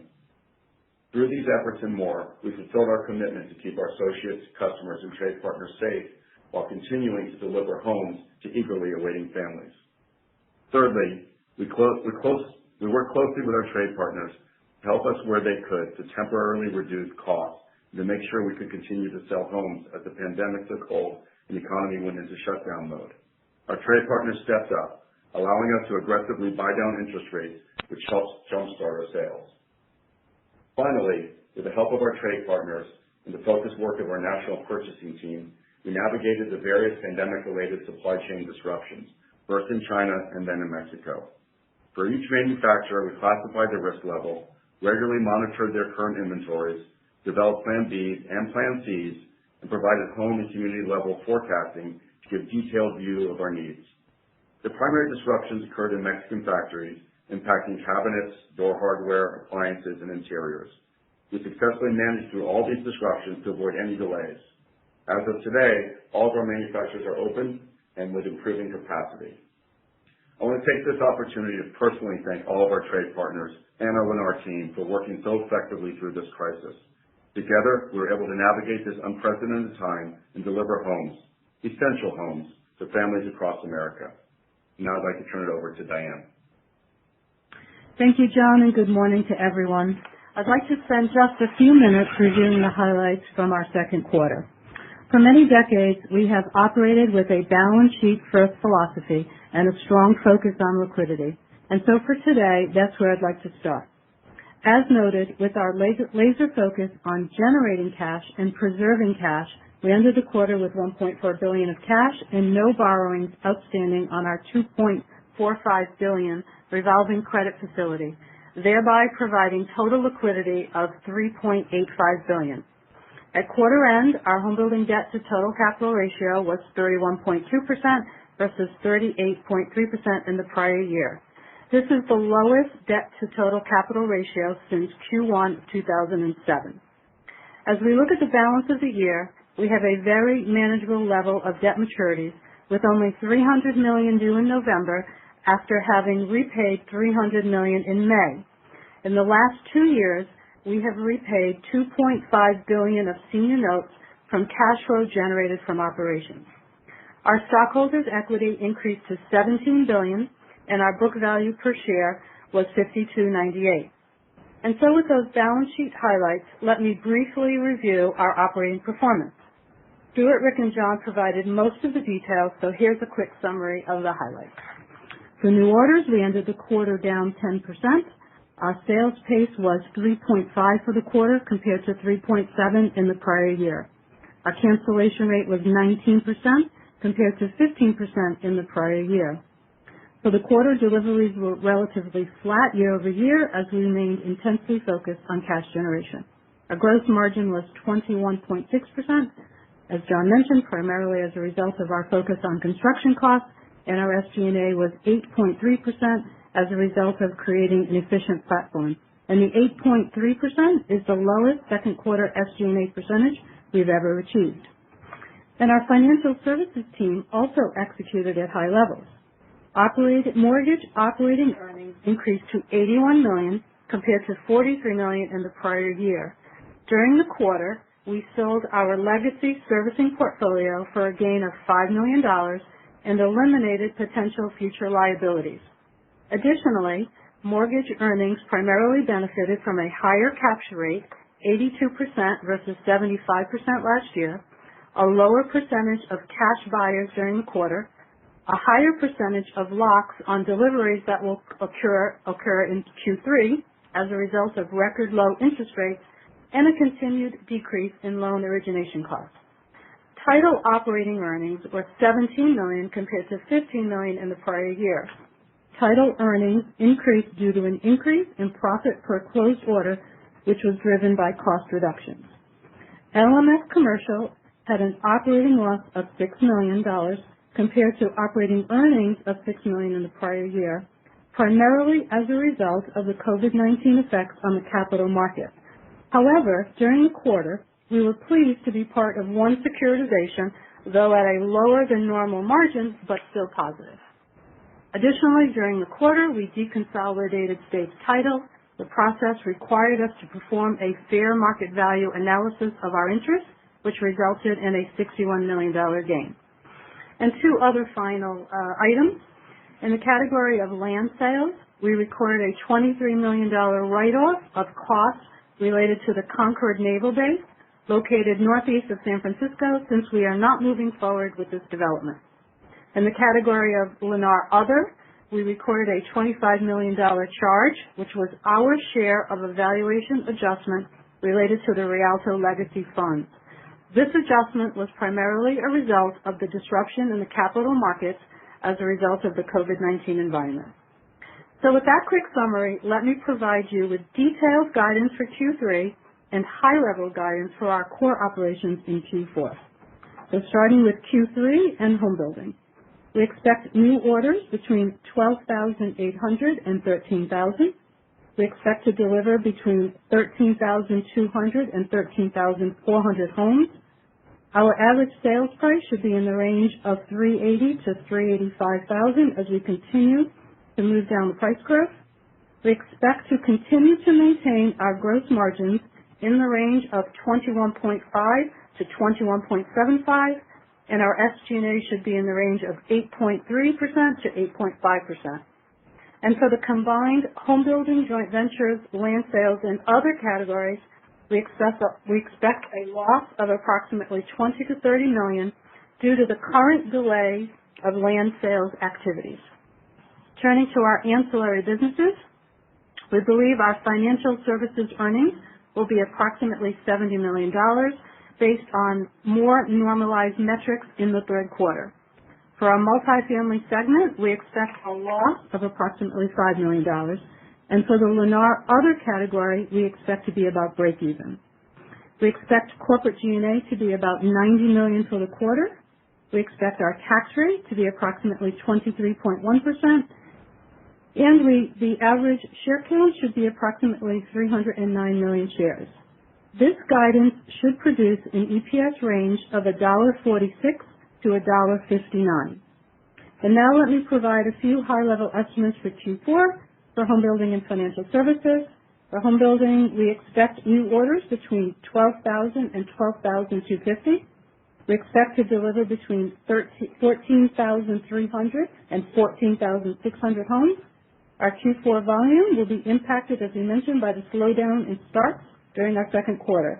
Through these efforts and more, we fulfilled our commitment to keep our associates, customers, and trade partners safe while continuing to deliver homes to eagerly awaiting families. Thirdly, we worked closely with our trade partners to help us where they could to temporarily reduce costs and to make sure we could continue to sell homes as the pandemic took hold and the economy went into shutdown mode. Our trade partners stepped up, allowing us to aggressively buy down interest rates, which helps jumpstart our sales. Finally, with the help of our trade partners and the focused work of our national purchasing team, we navigated the various pandemic-related supply chain disruptions, first in China and then in Mexico. For each manufacturer, we classified the risk level, regularly monitored their current inventories, developed Plan Bs and Plan Cs, and provided home and community-level forecasting to give detailed view of our needs. The primary disruptions occurred in Mexican factories, impacting cabinets, door hardware, appliances, and interiors. We successfully managed through all these disruptions to avoid any delays. As of today, all of our manufacturers are open and with improving capacity. I want to take this opportunity to personally thank all of our trade partners and our Lennar team for working so effectively through this crisis. Together, we were able to navigate this unprecedented time and deliver homes, essential homes, to families across America. Now I'd like to turn it over to Diane. Thank you, John, and good morning to everyone. I'd like to spend just a few minutes reviewing the highlights from our second quarter. For many decades, we have operated with a balance sheet first philosophy and a strong focus on liquidity. And so for today, that's where I'd like to start. As noted, with our laser focus on generating cash and preserving cash, we ended the quarter with $1.4 billion of cash and no borrowings outstanding on our $2.45 billion revolving credit facility, thereby providing total liquidity of $3.85 billion. At quarter end, our homebuilding debt to total capital ratio was 31.2% versus 38.3% in the prior year. This is the lowest debt to total capital ratio since Q1 2007. As we look at the balance of the year, we have a very manageable level of debt maturities with only $300 million due in November after having repaid $300 million in May. In the last 2 years, we have repaid $2.5 billion of senior notes from cash flow generated from operations. Our stockholders' equity increased to $17 billion, and our book value per share was $52.98. And so with those balance sheet highlights, let me briefly review our operating performance. Stuart, Rick, and John provided most of the details, so here's a quick summary of the highlights. For new orders, we ended the quarter down 10%. Our sales pace was 3.5 for the quarter compared to 3.7 in the prior year. Our cancellation rate was 19% compared to 15% in the prior year. For the quarter, deliveries were relatively flat year over year as we remained intensely focused on cash generation. Our gross margin was 21.6%, as John mentioned, primarily as a result of our focus on construction costs, and our SG&A was 8.3% as a result of creating an efficient platform. And the 8.3% is the lowest second quarter SG&A percentage we've ever achieved. And our financial services team also executed at high levels. Mortgage operating earnings increased to $81 million compared to $43 million in the prior year. During the quarter, we sold our legacy servicing portfolio for a gain of $5 million and eliminated potential future liabilities. Additionally, mortgage earnings primarily benefited from a higher capture rate, 82% versus 75% last year, a lower percentage of cash buyers during the quarter, a higher percentage of locks on deliveries that will occur in Q3 as a result of record low interest rates, and a continued decrease in loan origination costs. Title operating earnings were $17 million compared to $15 million in the prior year. Title earnings increased due to an increase in profit per closed order, which was driven by cost reductions. LMS Commercial had an operating loss of $6 million compared to operating earnings of $6 million in the prior year, primarily as a result of the COVID-19 effects on the capital market. However, during the quarter, we were pleased to be part of one securitization, though at a lower than normal margin, but still positive. Additionally, during the quarter, we deconsolidated State's Title. The process required us to perform a fair market value analysis of our interests, which resulted in a $61 million gain. And two other final items. In the category of land sales, we recorded a $23 million write-off of costs related to the Concord Naval Base, located northeast of San Francisco, since we are not moving forward with this development. In the category of Lennar Other, we recorded a $25 million charge, which was our share of a valuation adjustment related to the Rialto Legacy Funds. This adjustment was primarily a result of the disruption in the capital markets as a result of the COVID-19 environment. So with that quick summary, let me provide you with detailed guidance for Q3 and high-level guidance for our core operations in Q4. So starting with Q3 and home building. We expect new orders between 12,800 and 13,000. We expect to deliver between 13,200 and 13,400 homes. Our average sales price should be in the range of $380,000 to $385,000 as we continue to move down the price curve. We expect to continue to maintain our gross margins in the range of 21.5 to 21.75, and our SG&A should be in the range of 8.3% to 8.5%. And for the combined home building, joint ventures, land sales, and other categories, we expect a loss of approximately $20 to $30 million due to the current delay of land sales activities. Turning to our ancillary businesses, we believe our financial services earnings will be approximately $70 million based on more normalized metrics in the third quarter. For our multifamily segment, we expect a loss of approximately $5 million. And for the Lennar Other category, we expect to be about break even. We expect corporate G&A to be about $90 million for the quarter. We expect our tax rate to be approximately 23.1%. And the average share count should be approximately 309 million shares. This guidance should produce an EPS range of $1.46 to $1.59. And now let me provide a few high-level estimates for Q4 for home building and financial services. For home building, we expect new orders between 12,000 and 12,250. We expect to deliver between 14,300 and 14,600 homes. Our Q4 volume will be impacted, as we mentioned, by the slowdown in starts during our second quarter.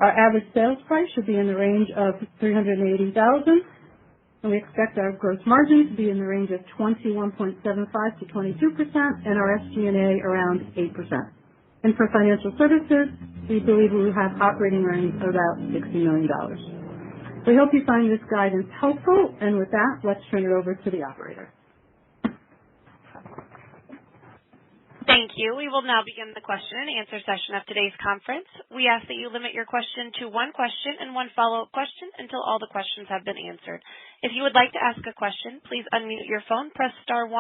Our average sales price should be in the range of $380,000, and we expect our gross margin to be in the range of 21.75 to 22%, and our SG&A around 8%. And for financial services, we believe we will have operating earnings of about $60 million. We hope you find this guidance helpful, and with that, let's turn it over to the operator. Thank you. We will now begin the question and answer session of today's conference. We ask that you limit your question to one question and one follow-up question until all the questions have been answered. If you would like to ask a question, please unmute your phone, press star 1,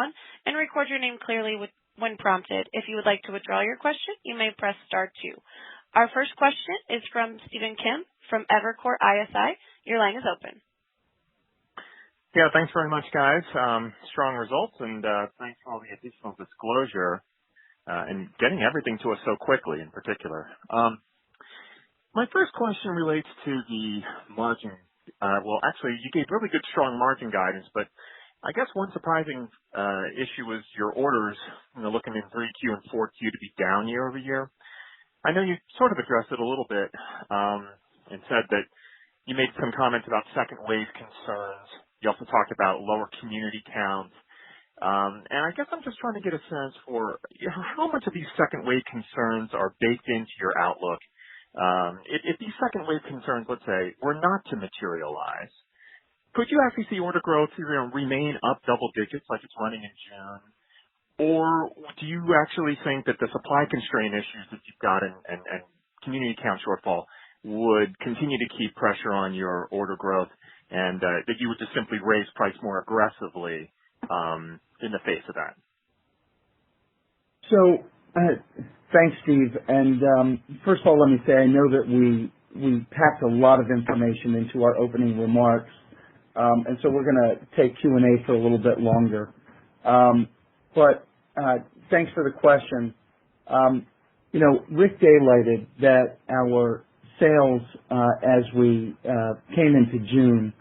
and record your name clearly when prompted. If you would like to withdraw your question, you may press star 2. Our first question is from Stephen Kim from Evercore ISI. Your line is open. Yeah, thanks very much, guys. Strong results, and thanks for all the additional disclosure. And getting everything to us so quickly in particular. My first question relates to the margin. Well, actually, you gave really good, strong margin guidance, but I guess one surprising issue was your orders, looking in 3Q and 4Q to be down year over year. I know you sort of addressed it a little bit and said that you made some comments about second wave concerns. You also talked about lower community counts. And I guess I'm just trying to get a sense for how much of these second wave concerns are baked into your outlook. If these second wave concerns, let's say, were not to materialize, could you actually see order growth remain up double digits like it's running in June? Or do you actually think that the supply constraint issues that you've got and community count shortfall would continue to keep pressure on your order growth and that you would just simply raise price more aggressively in the face of that? So, thanks, Steve. And first of all, let me say I know that we we packed a lot of information into our opening remarks, and so we're going to take Q&A for a little bit longer. But thanks for the question. Rick daylighted that our sales as we came into June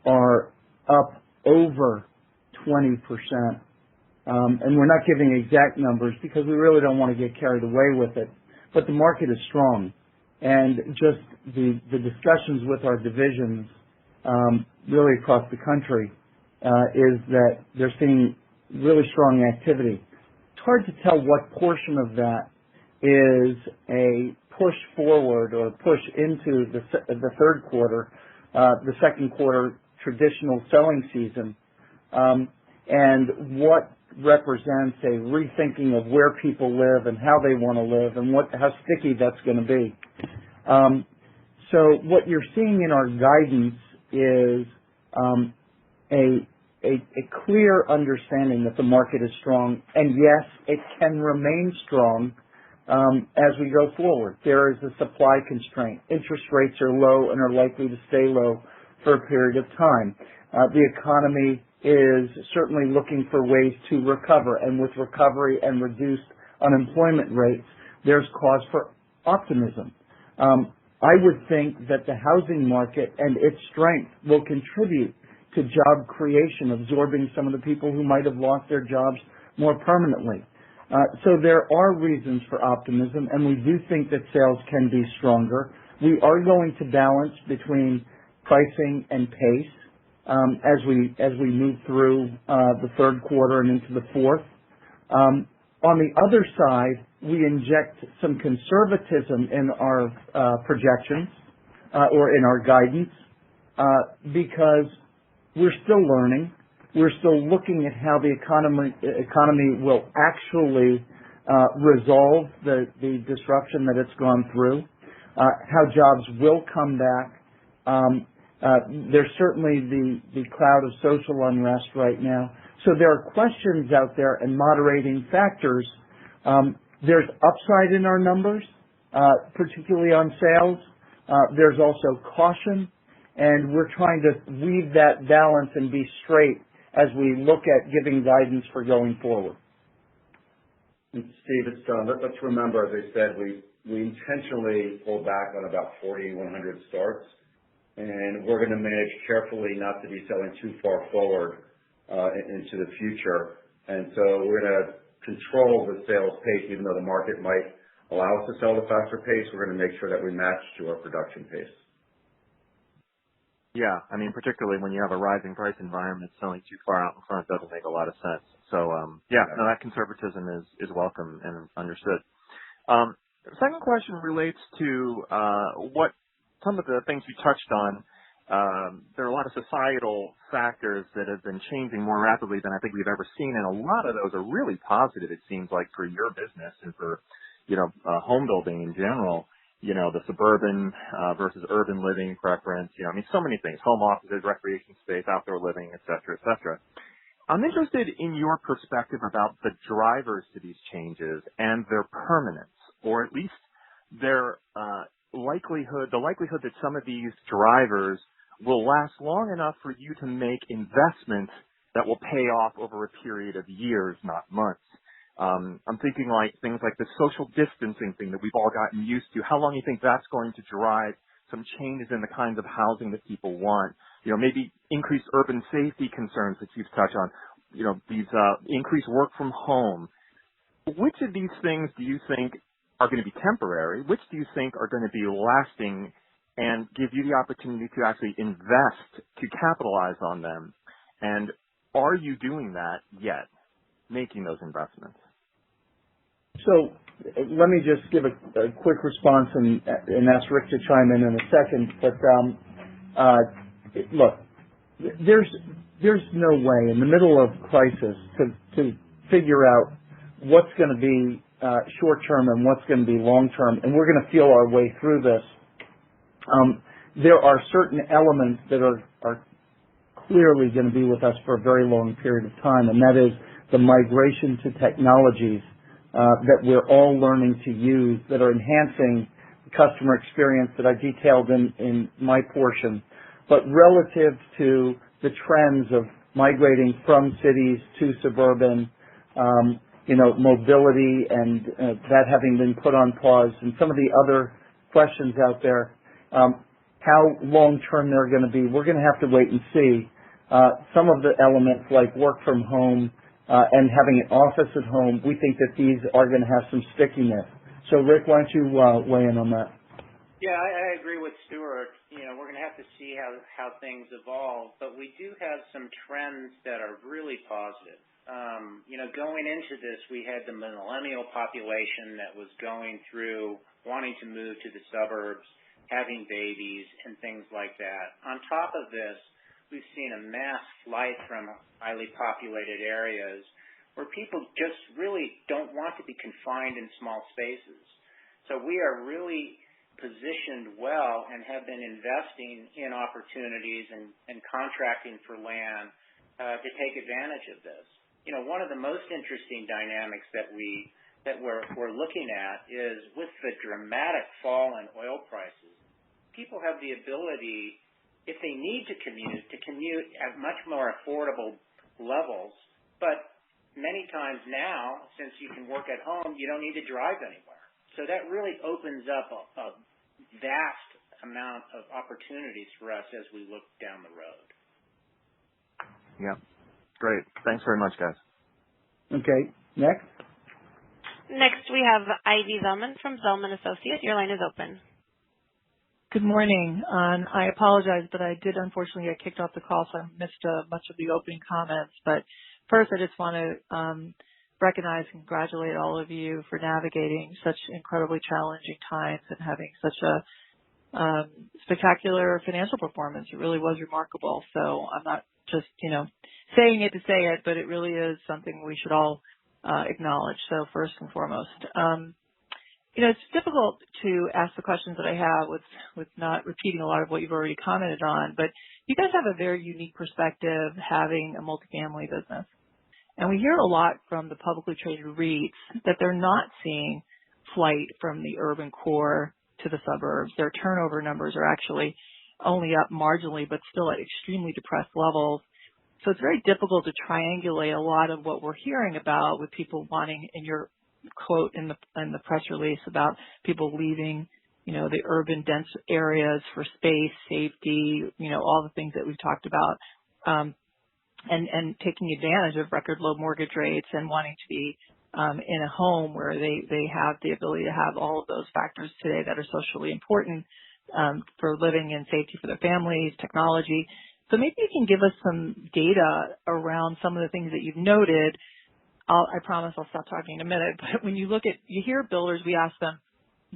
are up over 20%. And we're not giving exact numbers because we really don't want to get carried away with it. But the market is strong. And just the discussions with our divisions really across the country is that they're seeing really strong activity. It's hard to tell what portion of that is a push forward or push into the third quarter, the second quarter traditional selling season, and what represents a rethinking of where people live and how they want to live and how sticky that's going to be. So what you're seeing in our guidance is a clear understanding that the market is strong, and yes, it can remain strong as we go forward. There is a supply constraint. Interest rates are low and are likely to stay low for a period of time. The economy is certainly looking for ways to recover, and with recovery and reduced unemployment rates, there's cause for optimism. I would think that the housing market and its strength will contribute to job creation, absorbing some of the people who might have lost their jobs more permanently. So there are reasons for optimism, and we do think that sales can be stronger. We are going to balance between pricing and pace as we move through the third quarter and into the fourth. On the other side, we inject some conservatism in our projections or in our guidance because we're still learning. We're still looking at how the economy will actually resolve the disruption that it's gone through, how jobs will come back. There's certainly the cloud of social unrest right now. So there are questions out there and moderating factors. There's upside in our numbers, particularly on sales. There's also caution, and we're trying to weave that balance and be straight as we look at giving guidance for going forward. And Steve, it's John. Let's remember, as I said, we intentionally pulled back on about 4,100 starts, and we're going to manage carefully not to be selling too far forward into the future. And so we're going to control the sales pace, even though the market might allow us to sell at a faster pace. We're going to make sure that we match to our production pace. Yeah, I mean, particularly when you have a rising price environment, selling too far out in front doesn't make a lot of sense. So, that conservatism is welcome and understood. Second question relates to what some of the things you touched on. There are a lot of societal factors that have been changing more rapidly than I think we've ever seen, and a lot of those are really positive, it seems like, for your business and for, home building in general. The suburban versus urban living preference, so many things, home offices, recreation space, outdoor living, et cetera, et cetera. I'm interested in your perspective about the drivers to these changes and their permanence, or at least their the likelihood that some of these drivers will last long enough for you to make investments that will pay off over a period of years, not months. I'm thinking like things like the social distancing thing that we've all gotten used to. How long do you think that's going to drive some changes in the kinds of housing that people want? Maybe increased urban safety concerns that you've touched on. These increased work from home. Which of these things do you think are going to be temporary? Which do you think are going to be lasting and give you the opportunity to actually invest to capitalize on them? And are you doing that yet, making those investments? So let me just give a quick response and ask Rick to chime in a second. But look, there's no way in the middle of crisis to figure out what's going to be short term and what's going to be long term, and we're going to feel our way through this. There are certain elements that are clearly going to be with us for a very long period of time, and that is the migration to technologies that we're all learning to use that are enhancing customer experience that I detailed in my portion, but relative to the trends of migrating from cities to suburban, mobility and that having been put on pause, and some of the other questions out there, how long-term they're going to be, we're going to have to wait and see. Some of the elements like work from home and having an office at home, we think that these are going to have some stickiness. So, Rick, why don't you weigh in on that? Yeah, I agree with Stuart. We're going to have to see how things evolve, but we do have some trends that are really positive. Going into this, we had the millennial population that was going through wanting to move to the suburbs, having babies, and things like that. On top of this, we've seen a mass flight from highly populated areas where people just really don't want to be confined in small spaces. So we are really positioned well and have been investing in opportunities and contracting for land to take advantage of this. One of the most interesting dynamics that we're looking at is with the dramatic fall in oil prices, people have the ability, if they need to commute at much more affordable levels. But many times now, since you can work at home, you don't need to drive anywhere. So that really opens up a vast amount of opportunities for us as we look down the road. Yeah. Great. Thanks very much, guys. Okay. Next. Next, we have Ivy Zellman from Zellman Associates. Your line is open. Good morning. I apologize, but I did unfortunately get kicked off the call, so I missed much of the opening comments. But first, I just want to recognize and congratulate all of you for navigating such incredibly challenging times and having such a spectacular financial performance. It really was remarkable. So I'm not just, saying it to say it, but it really is something we should all acknowledge. So first and foremost, it's difficult to ask the questions that I have with not repeating a lot of what you've already commented on, but you guys have a very unique perspective having a multifamily business. And we hear a lot from the publicly traded REITs that they're not seeing flight from the urban core to the suburbs. Their turnover numbers are actually only up marginally, but still at extremely depressed levels. So it's very difficult to triangulate a lot of what we're hearing about with people wanting, in your quote in the press release about people leaving, the urban dense areas for space, safety, all the things that we've talked about, and taking advantage of record low mortgage rates and wanting to be in a home where they have the ability to have all of those factors today that are socially important for living and safety for their families, technology. So maybe you can give us some data around some of the things that you've noted. I promise I'll stop talking in a minute. But when you hear builders, we ask them,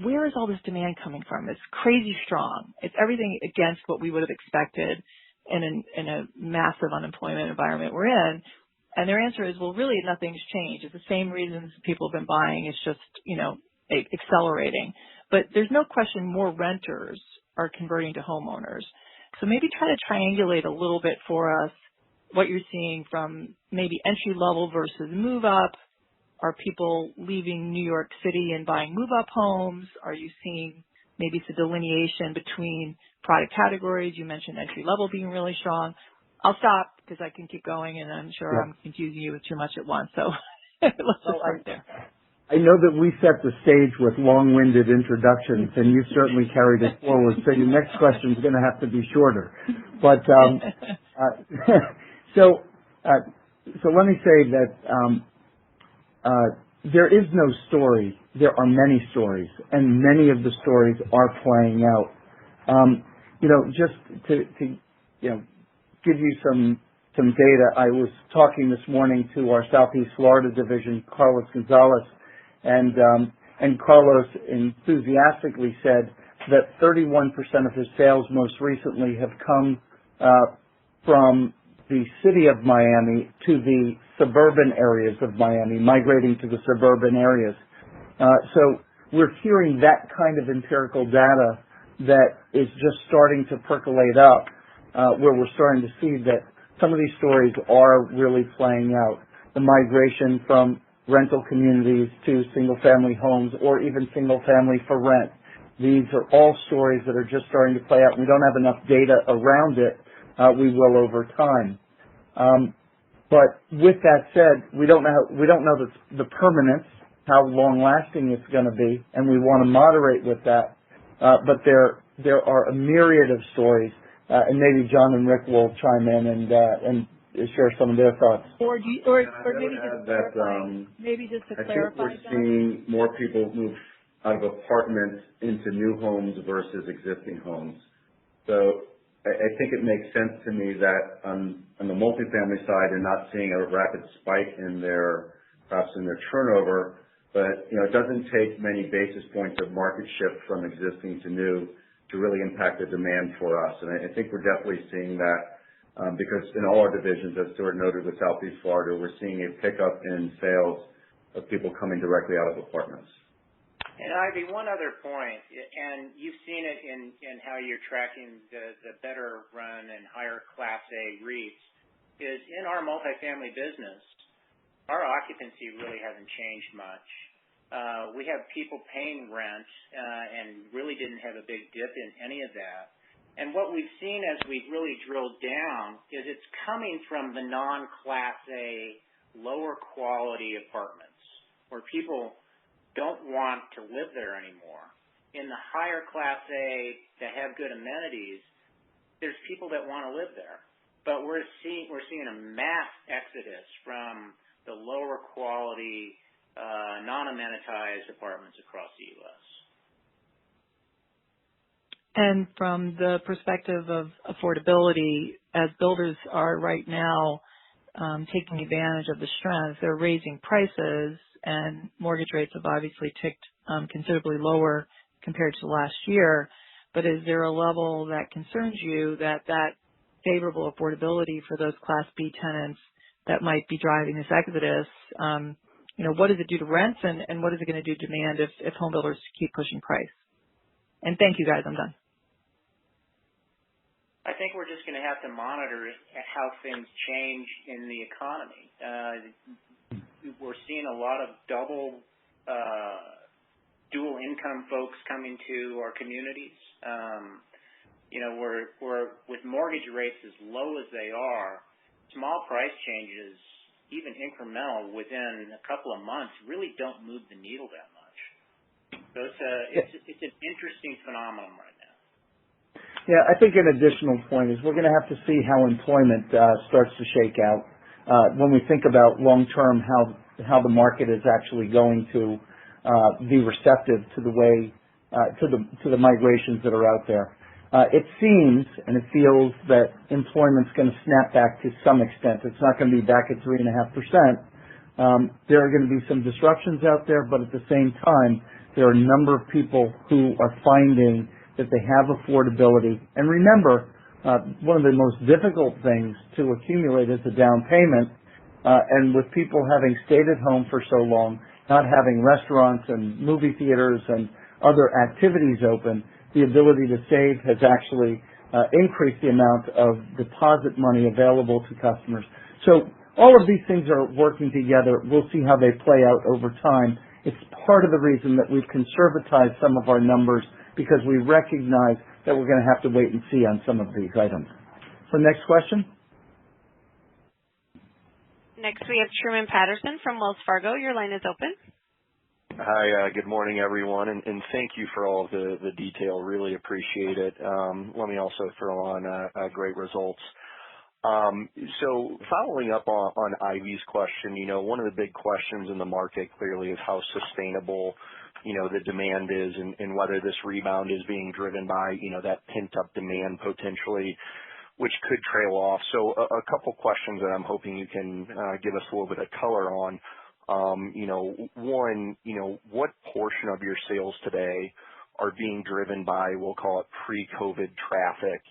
where is all this demand coming from? It's crazy strong. It's everything against what we would have expected in a massive unemployment environment we're in. And their answer is, well, really nothing's changed. It's the same reasons people have been buying. It's just, accelerating. But there's no question more renters are converting to homeowners. So maybe try to triangulate a little bit for us what you're seeing from maybe entry level versus move up. Are people leaving New York City and buying move up homes? Are you seeing maybe some delineation between product categories? You mentioned entry level being really strong. I'll stop because I can keep going, and I'm sure I'm confusing you with too much at once. So let's just start there. I know that we set the stage with long-winded introductions, and you certainly carried it forward. So your next question is going to have to be shorter. But so let me say that there is no story. There are many stories, and many of the stories are playing out. Just to give you some data, I was talking this morning to our Southeast Florida division, Carlos Gonzalez, and Carlos enthusiastically said that 31% of his sales most recently have come from the city of Miami to the suburban areas of Miami, migrating to the suburban areas. So we're hearing that kind of empirical data that is just starting to percolate up, where we're starting to see that some of these stories are really playing out. The migration from rental communities to single-family homes, or even single-family for rent. These are all stories that are just starting to play out. We don't have enough data around it. We will over time. But with that said, we don't know the permanence, how long lasting it's going to be, and we want to moderate with that. But there are a myriad of stories, and maybe John and Rick will chime in and share some of their thoughts. Or maybe just to clarify. I think we're seeing more people move out of apartments into new homes versus existing homes. So I think it makes sense to me that on the multifamily side, you're not seeing a rapid spike in perhaps in their turnover, but it doesn't take many basis points of market shift from existing to new to really impact the demand for us. And I think we're definitely seeing that because in all our divisions, as Stuart noted with Southeast Florida, we're seeing a pickup in sales of people coming directly out of apartments. And Ivy, one other point, and you've seen it in how you're tracking the better run and higher Class A REITs, is in our multifamily business, our occupancy really hasn't changed much. We have people paying rent and really didn't have a big dip in any of that. And what we've seen as we've really drilled down is it's coming from the non-Class A, lower quality apartments where people don't want to live there anymore. In the higher Class A that have good amenities, there's people that want to live there. But we're seeing a mass exodus from the lower quality, non-amenitized apartments across the U.S. And from the perspective of affordability, as builders are right now taking advantage of the strength, they're raising prices, and mortgage rates have obviously ticked considerably lower compared to last year. But is there a level that concerns you that favorable affordability for those Class B tenants that might be driving this exodus, what does it do to rents, and what is it going to do to demand if home builders keep pushing price? And thank you, guys. I'm done. I think we're just going to have to monitor how things change in the economy. We're seeing a lot of dual income folks coming to our communities. We're with mortgage rates as low as they are, small price changes, even incremental within a couple of months, really don't move the needle that much. So it's an interesting phenomenon right now. Yeah, I think an additional point is we're going to have to see how employment starts to shake out when we think about long term how the market is actually going to be receptive to the way to the migrations that are out there. It seems and it feels that employment's going to snap back to some extent. It's not going to be back at 3.5%. There are going to be some disruptions out there, but at the same time, there are a number of people who are finding that they have affordability. And remember, one of the most difficult things to accumulate is a down payment. And with people having stayed at home for so long, not having restaurants and movie theaters and other activities open, the ability to save has actually increased the amount of deposit money available to customers. So all of these things are working together. We'll see how they play out over time. It's part of the reason that we've conservatized some of our numbers, because we recognize that we're going to have to wait and see on some of these items. So next question. Next we have Truman Patterson from Wells Fargo. Your line is open. Hi, good morning, everyone, and thank you for all of the detail. Really appreciate it. Let me also throw on great results. So following up on Ivy's question, one of the big questions in the market clearly is how sustainable the demand is, and whether this rebound is being driven by, that pent-up demand potentially, which could trail off. So a couple questions that I'm hoping you can give us a little bit of color on. One, what portion of your sales today are being driven by, we'll call it pre-COVID traffic,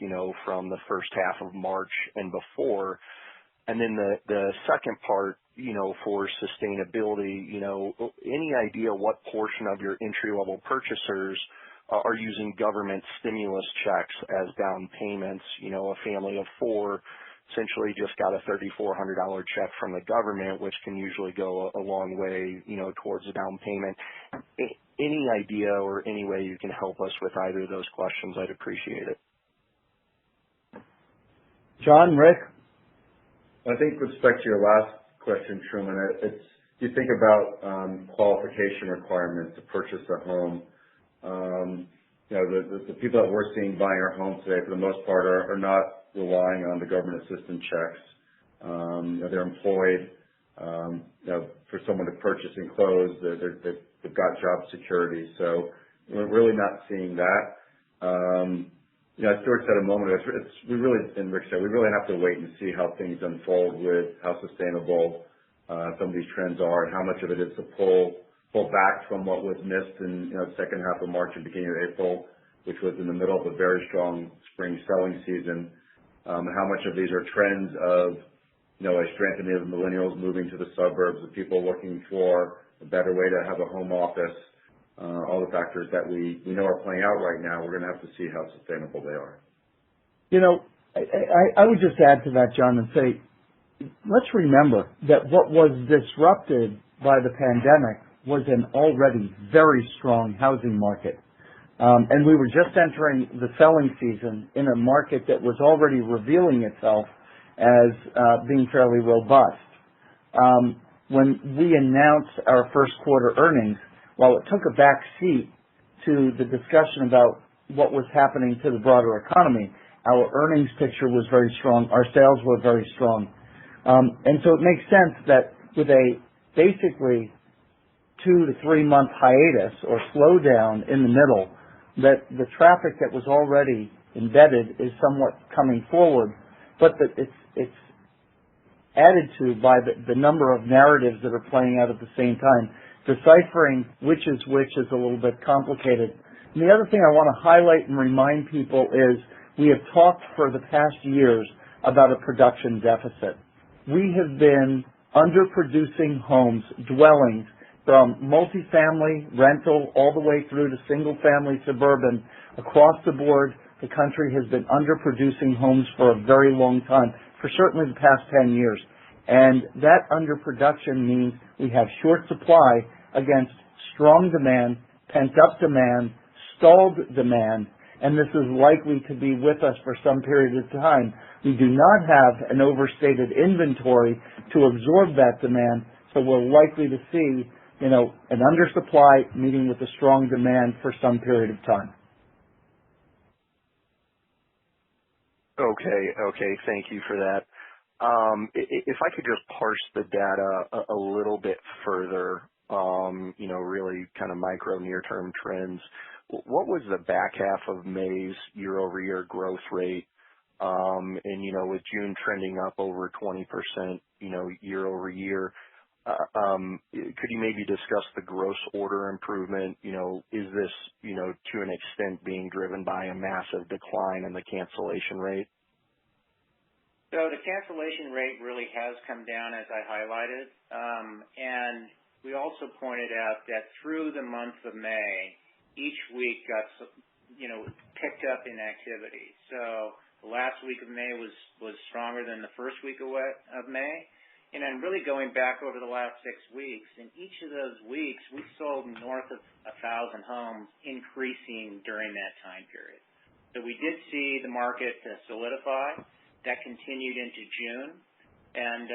from the first half of March and before? And then the second part, for sustainability, any idea what portion of your entry-level purchasers are using government stimulus checks as down payments? A family of four, essentially just got a $3,400 check from the government, which can usually go a long way, towards a down payment. Any idea or any way you can help us with either of those questions, I'd appreciate it. John, Rick? I think with respect to your last question, Truman, you think about qualification requirements to purchase a home. The people that we're seeing buying our homes today, for the most part, are not relying on the government assistance checks. They're employed. For someone to purchase and close, they've got job security. So we're really not seeing that. As Stuart said a moment ago, and Rick said, we really have to wait and see how things unfold with how sustainable some of these trends are and how much of it is to pull back from what was missed in the second half of March and beginning of April, which was in the middle of a very strong spring selling season. How much of these are trends of a strengthening of millennials moving to the suburbs, of people looking for a better way to have a home office, all the factors that we know are playing out right now. We're going to have to see how sustainable they are. I would just add to that, John, and say, let's remember that what was disrupted by the pandemic was an already very strong housing market. And we were just entering the selling season in a market that was already revealing itself as being fairly robust. When we announced our first quarter earnings, while it took a back seat to the discussion about what was happening to the broader economy, our earnings picture was very strong. Our sales were very strong. And so it makes sense that with a basically 2 to 3 month hiatus or slowdown in the middle, that the traffic that was already embedded is somewhat coming forward, but that it's added to by the number of narratives that are playing out at the same time. Deciphering which is which is a little bit complicated. And the other thing I want to highlight and remind people is we have talked for the past years about a production deficit. We have been underproducing homes, dwellings, from multifamily, rental, all the way through to single-family suburban. Across the board, the country has been underproducing homes for a very long time, for certainly the past 10 years. And that underproduction means we have short supply against strong demand, pent-up demand, stalled demand, and this is likely to be with us for some period of time. We do not have an overstated inventory to absorb that demand, so we're likely to see an undersupply meeting with a strong demand for some period of time. Okay. Thank you for that. If I could just parse the data a little bit further, really kind of micro near-term trends. What was the back half of May's year-over-year growth rate? And, with June trending up over 20%, year-over-year, could you maybe discuss the gross order improvement? Is this, to an extent being driven by a massive decline in the cancellation rate? So the cancellation rate really has come down, as I highlighted. And we also pointed out that through the month of May, each week got, picked up in activity. So the last week of May was stronger than the first week of May. And then really going back over the last 6 weeks, in each of those weeks, we sold north of 1,000 homes, increasing during that time period. So we did see the market solidify. That continued into June. And,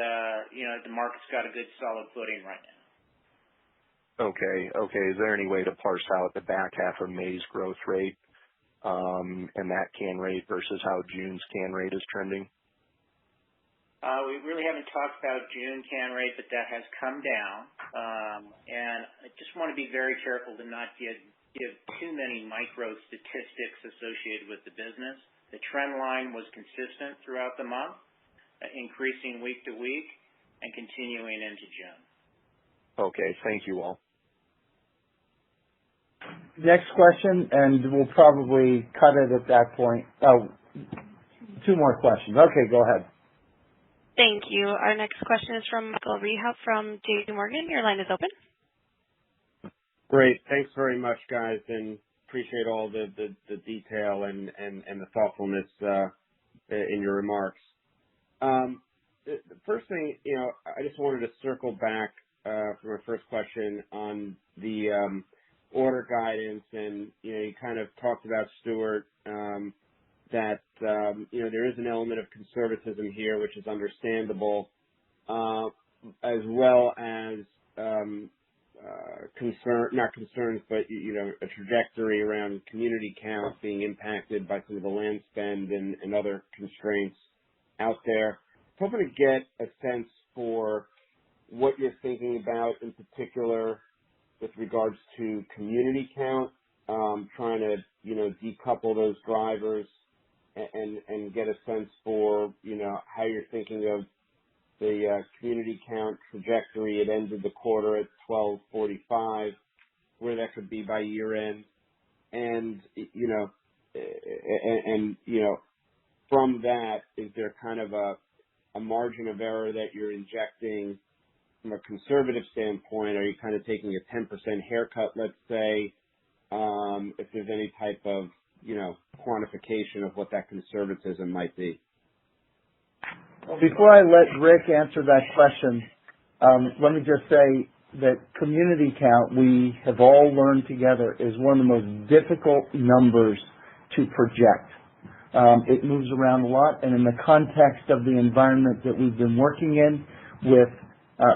the market's got a good solid footing right now. Okay. Is there any way to parse out the back half of May's growth rate and that can rate versus how June's can rate is trending? We really haven't talked about June can rate, but that has come down. And I just want to be very careful to not give too many micro statistics associated with the business. The trend line was consistent throughout the month, increasing week to week and continuing into June. Okay. Thank you all. Next question, and we'll probably cut it at that point. Oh, 2 more questions. Okay, go ahead. Thank you. Our next question is from Michael Rehaut from J.P. Morgan. Your line is open. Great. Thanks very much, guys, and appreciate all the detail and the thoughtfulness in your remarks. The first thing, I just wanted to circle back for my first question on the order guidance, and you kind of talked about, Stuart, that there is an element of conservatism here, which is understandable, as well as not concerns, but a trajectory around community count being impacted by some of the land spend and other constraints out there. I'm hoping to get a sense for what you're thinking about in particular with regards to community count, trying to decouple those drivers and get a sense for how you're thinking of the community count trajectory. It ended the quarter at 1245, where that could be by year end, and from that, is there kind of a margin of error that you're injecting from a conservative standpoint? Are you kind of taking a 10% haircut, let's say, if there's any type of quantification of what that conservatism might be? Well, before I let Rick answer that question, let me just say that community count, we have all learned together, is one of the most difficult numbers to project. It moves around a lot, and in the context of the environment that we've been working in, with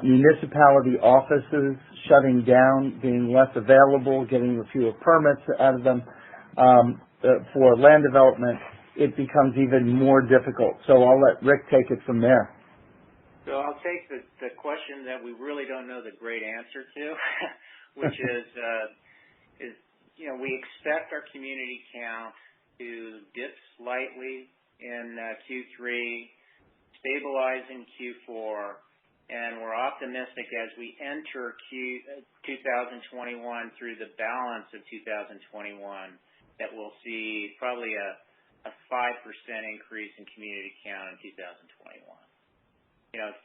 municipality offices shutting down, being less available, getting fewer permits out of them for land development, it becomes even more difficult. So I'll let Rick take it from there. So I'll take the question that we really don't know the great answer to, which is we expect our community count to dip slightly in Q3, stabilize in Q4, and we're optimistic as we enter 2021 through the balance of 2021 that we'll see probably a 5% increase in community count in 2021.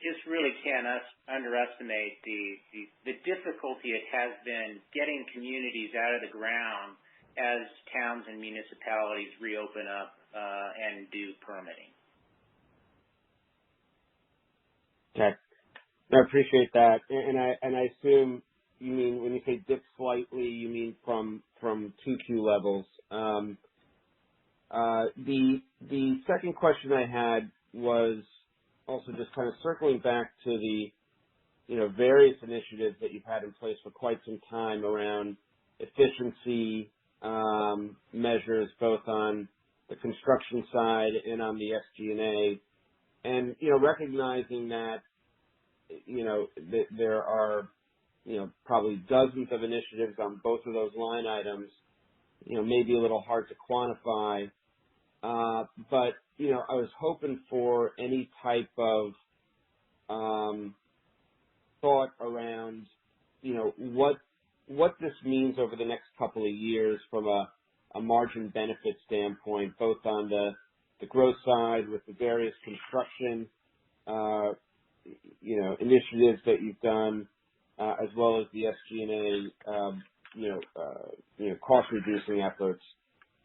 Just really can't underestimate the difficulty it has been getting communities out of the ground as towns and municipalities reopen up and do permitting. Okay. I appreciate that. And I assume you mean, when you say dip slightly, you mean from 2Q levels. The second question I had was also just kind of circling back to the various initiatives that you've had in place for quite some time around efficiency measures, both on the construction side and on the SG&A, and recognizing that that there are probably dozens of initiatives on both of those line items, maybe a little hard to quantify, but I was hoping for any type of thought around what this means over the next couple of years from a margin benefit standpoint, both on the growth side with the various construction initiatives that you've done, as well as the SG&A cost reducing efforts.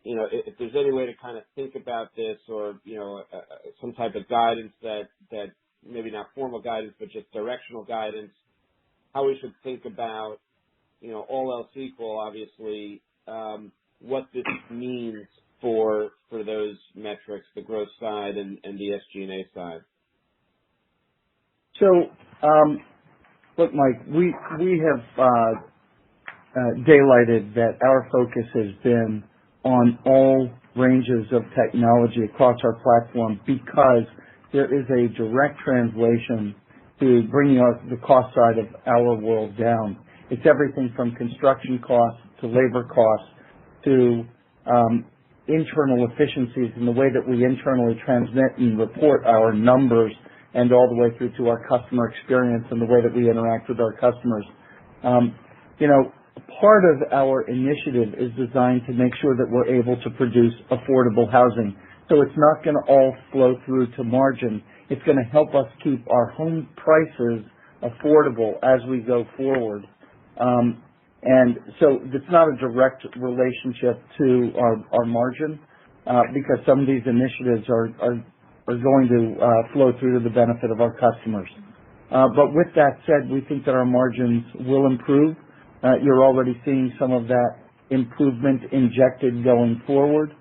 If there's any way to kind of think about this, or some type of guidance that maybe not formal guidance, but just directional guidance, how we should think about all else equal, obviously, what this means for those metrics, the growth side and the SG&A side. So, look, Mike, we have daylighted that our focus has been on all ranges of technology across our platform, because there is a direct translation to bringing the cost side of our world down. It's everything from construction costs to labor costs to internal efficiencies in the way that we internally transmit and report our numbers, and all the way through to our customer experience and the way that we interact with our customers. Part of our initiative is designed to make sure that we're able to produce affordable housing. So it's not going to all flow through to margin. It's going to help us keep our home prices affordable as we go forward. And so it's not a direct relationship to our margin, because some of these initiatives are are going to flow through to the benefit of our customers. But with that said, we think that our margins will improve. You're already seeing some of that improvement injected going forward.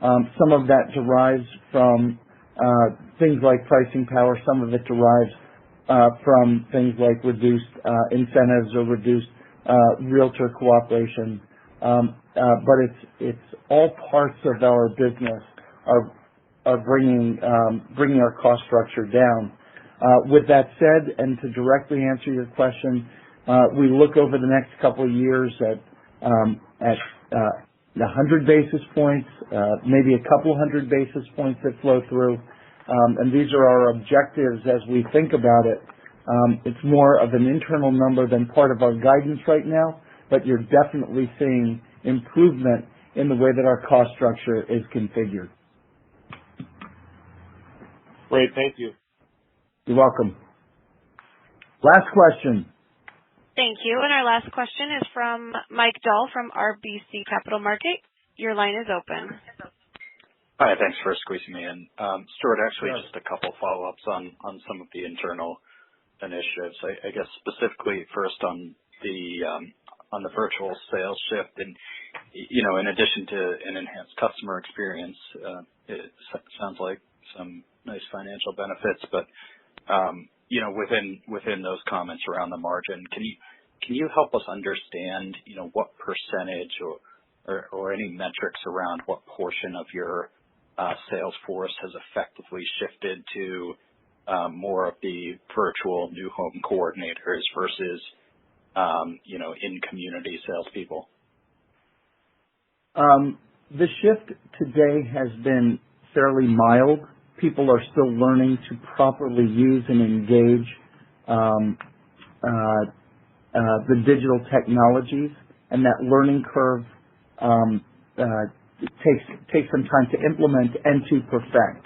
Some of that derives from things like pricing power. Some of it derives from things like reduced incentives or reduced realtor cooperation. But it's all parts of our business are bringing our cost structure down. With that said, and to directly answer your question, we look over the next couple of years at 100 basis points, maybe a couple hundred basis points that flow through, and these are our objectives as we think about it. It's more of an internal number than part of our guidance right now, but you're definitely seeing improvement in the way that our cost structure is configured. Great, thank you. You're welcome. Last question. Thank you. And our last question is from Mike Dahl from RBC Capital Markets. Your line is open. Hi, thanks for squeezing me in. Stuart, actually just a couple follow-ups on some of the internal initiatives. I guess specifically first on the virtual sales shift, and in addition to an enhanced customer experience, it sounds like some nice financial benefits, but within those comments around the margin, can you help us understand, what percentage or any metrics around what portion of your sales force has effectively shifted to more of the virtual new home coordinators versus in community salespeople? The shift today has been fairly mild. People are still learning to properly use and engage the digital technologies, and that learning curve takes some time to implement and to perfect.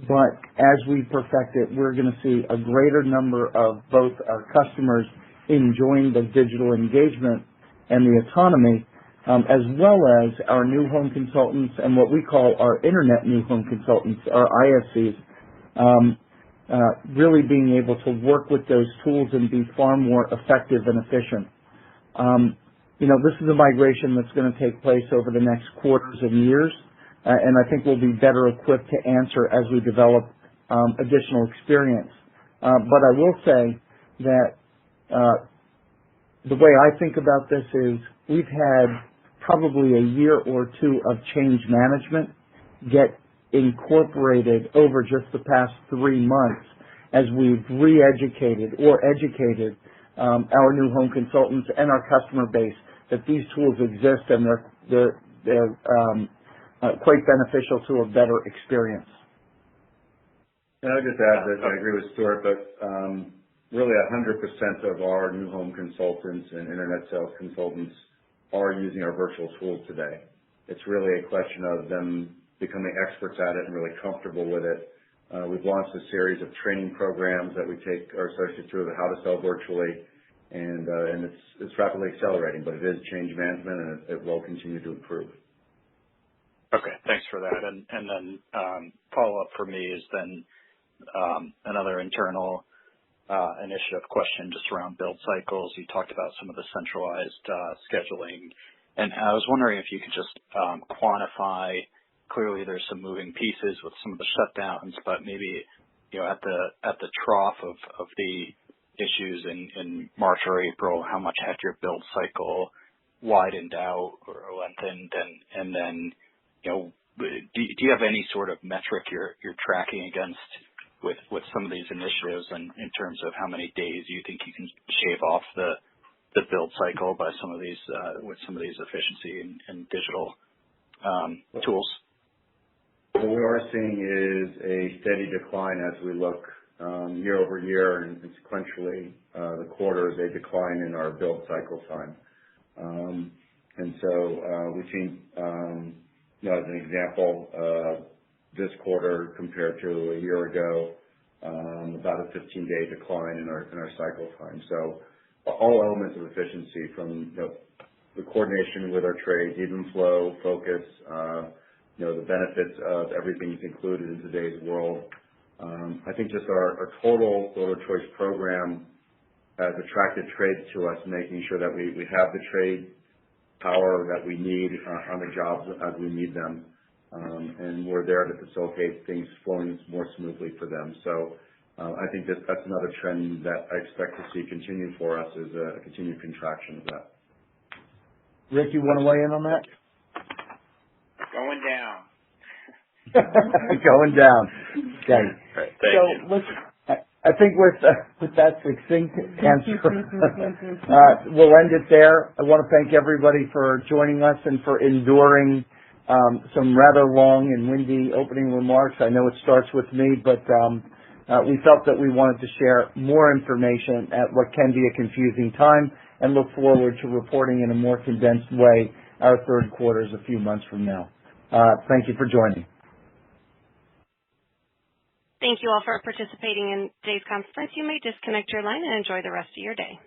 But as we perfect it, we're going to see a greater number of both our customers enjoying the digital engagement and the autonomy, as well as our new home consultants and what we call our internet new home consultants, our ISCs, really being able to work with those tools and be far more effective and efficient. This is a migration that's going to take place over the next quarters and years, and I think we'll be better equipped to answer as we develop additional experience. But I will say that the way I think about this is we've had probably a year or two of change management get incorporated over just the past 3 months as we've re-educated or educated our new home consultants and our customer base that these tools exist and they're quite beneficial to a better experience. And I'll just add that I agree with Stuart, but really 100% of our new home consultants and internet sales consultants are using our virtual tools today. It's really a question of them becoming experts at it and really comfortable with it. We've launched a series of training programs that we take our associates through of how to sell virtually, and it's rapidly accelerating, but it is change management, and it will continue to improve. Okay, thanks for that. And then follow-up for me is then another internal initiative question just around build cycles. You talked about some of the centralized scheduling, and I was wondering if you could just quantify. Clearly, there's some moving pieces with some of the shutdowns, but maybe at the trough of the issues in March or April, how much had your build cycle widened out or lengthened, and then do you have any sort of metric you're tracking against with some of these initiatives and in terms of how many days you think you can shave off the build cycle by some of these with some of these efficiency and digital tools? What we are seeing is a steady decline as we look year over year and sequentially. The quarter is a decline in our build cycle time. And so we've seen, as an example, this quarter compared to a year ago, about a 15-day decline in our cycle time. So all elements of efficiency from the coordination with our trades, even flow, focus, the benefits of everything that's included in today's world. I think just our total Builder Choice program has attracted trades to us, making sure that we have the trade power that we need on the jobs as we need them. And we're there to facilitate things flowing more smoothly for them. So I think that's another trend that I expect to see continue for us, is a continued contraction of that. Rick, you want to weigh in on that? Going down. Going down. Okay. Right, thank you. Listen, I think with that succinct answer, we'll end it there. I want to thank everybody for joining us and for enduring some rather long and windy opening remarks. I know it starts with me, but we felt that we wanted to share more information at what can be a confusing time, and look forward to reporting in a more condensed way our third quarters a few months from now. Thank you for joining. Thank you all for participating in today's conference. You may disconnect your line and enjoy the rest of your day.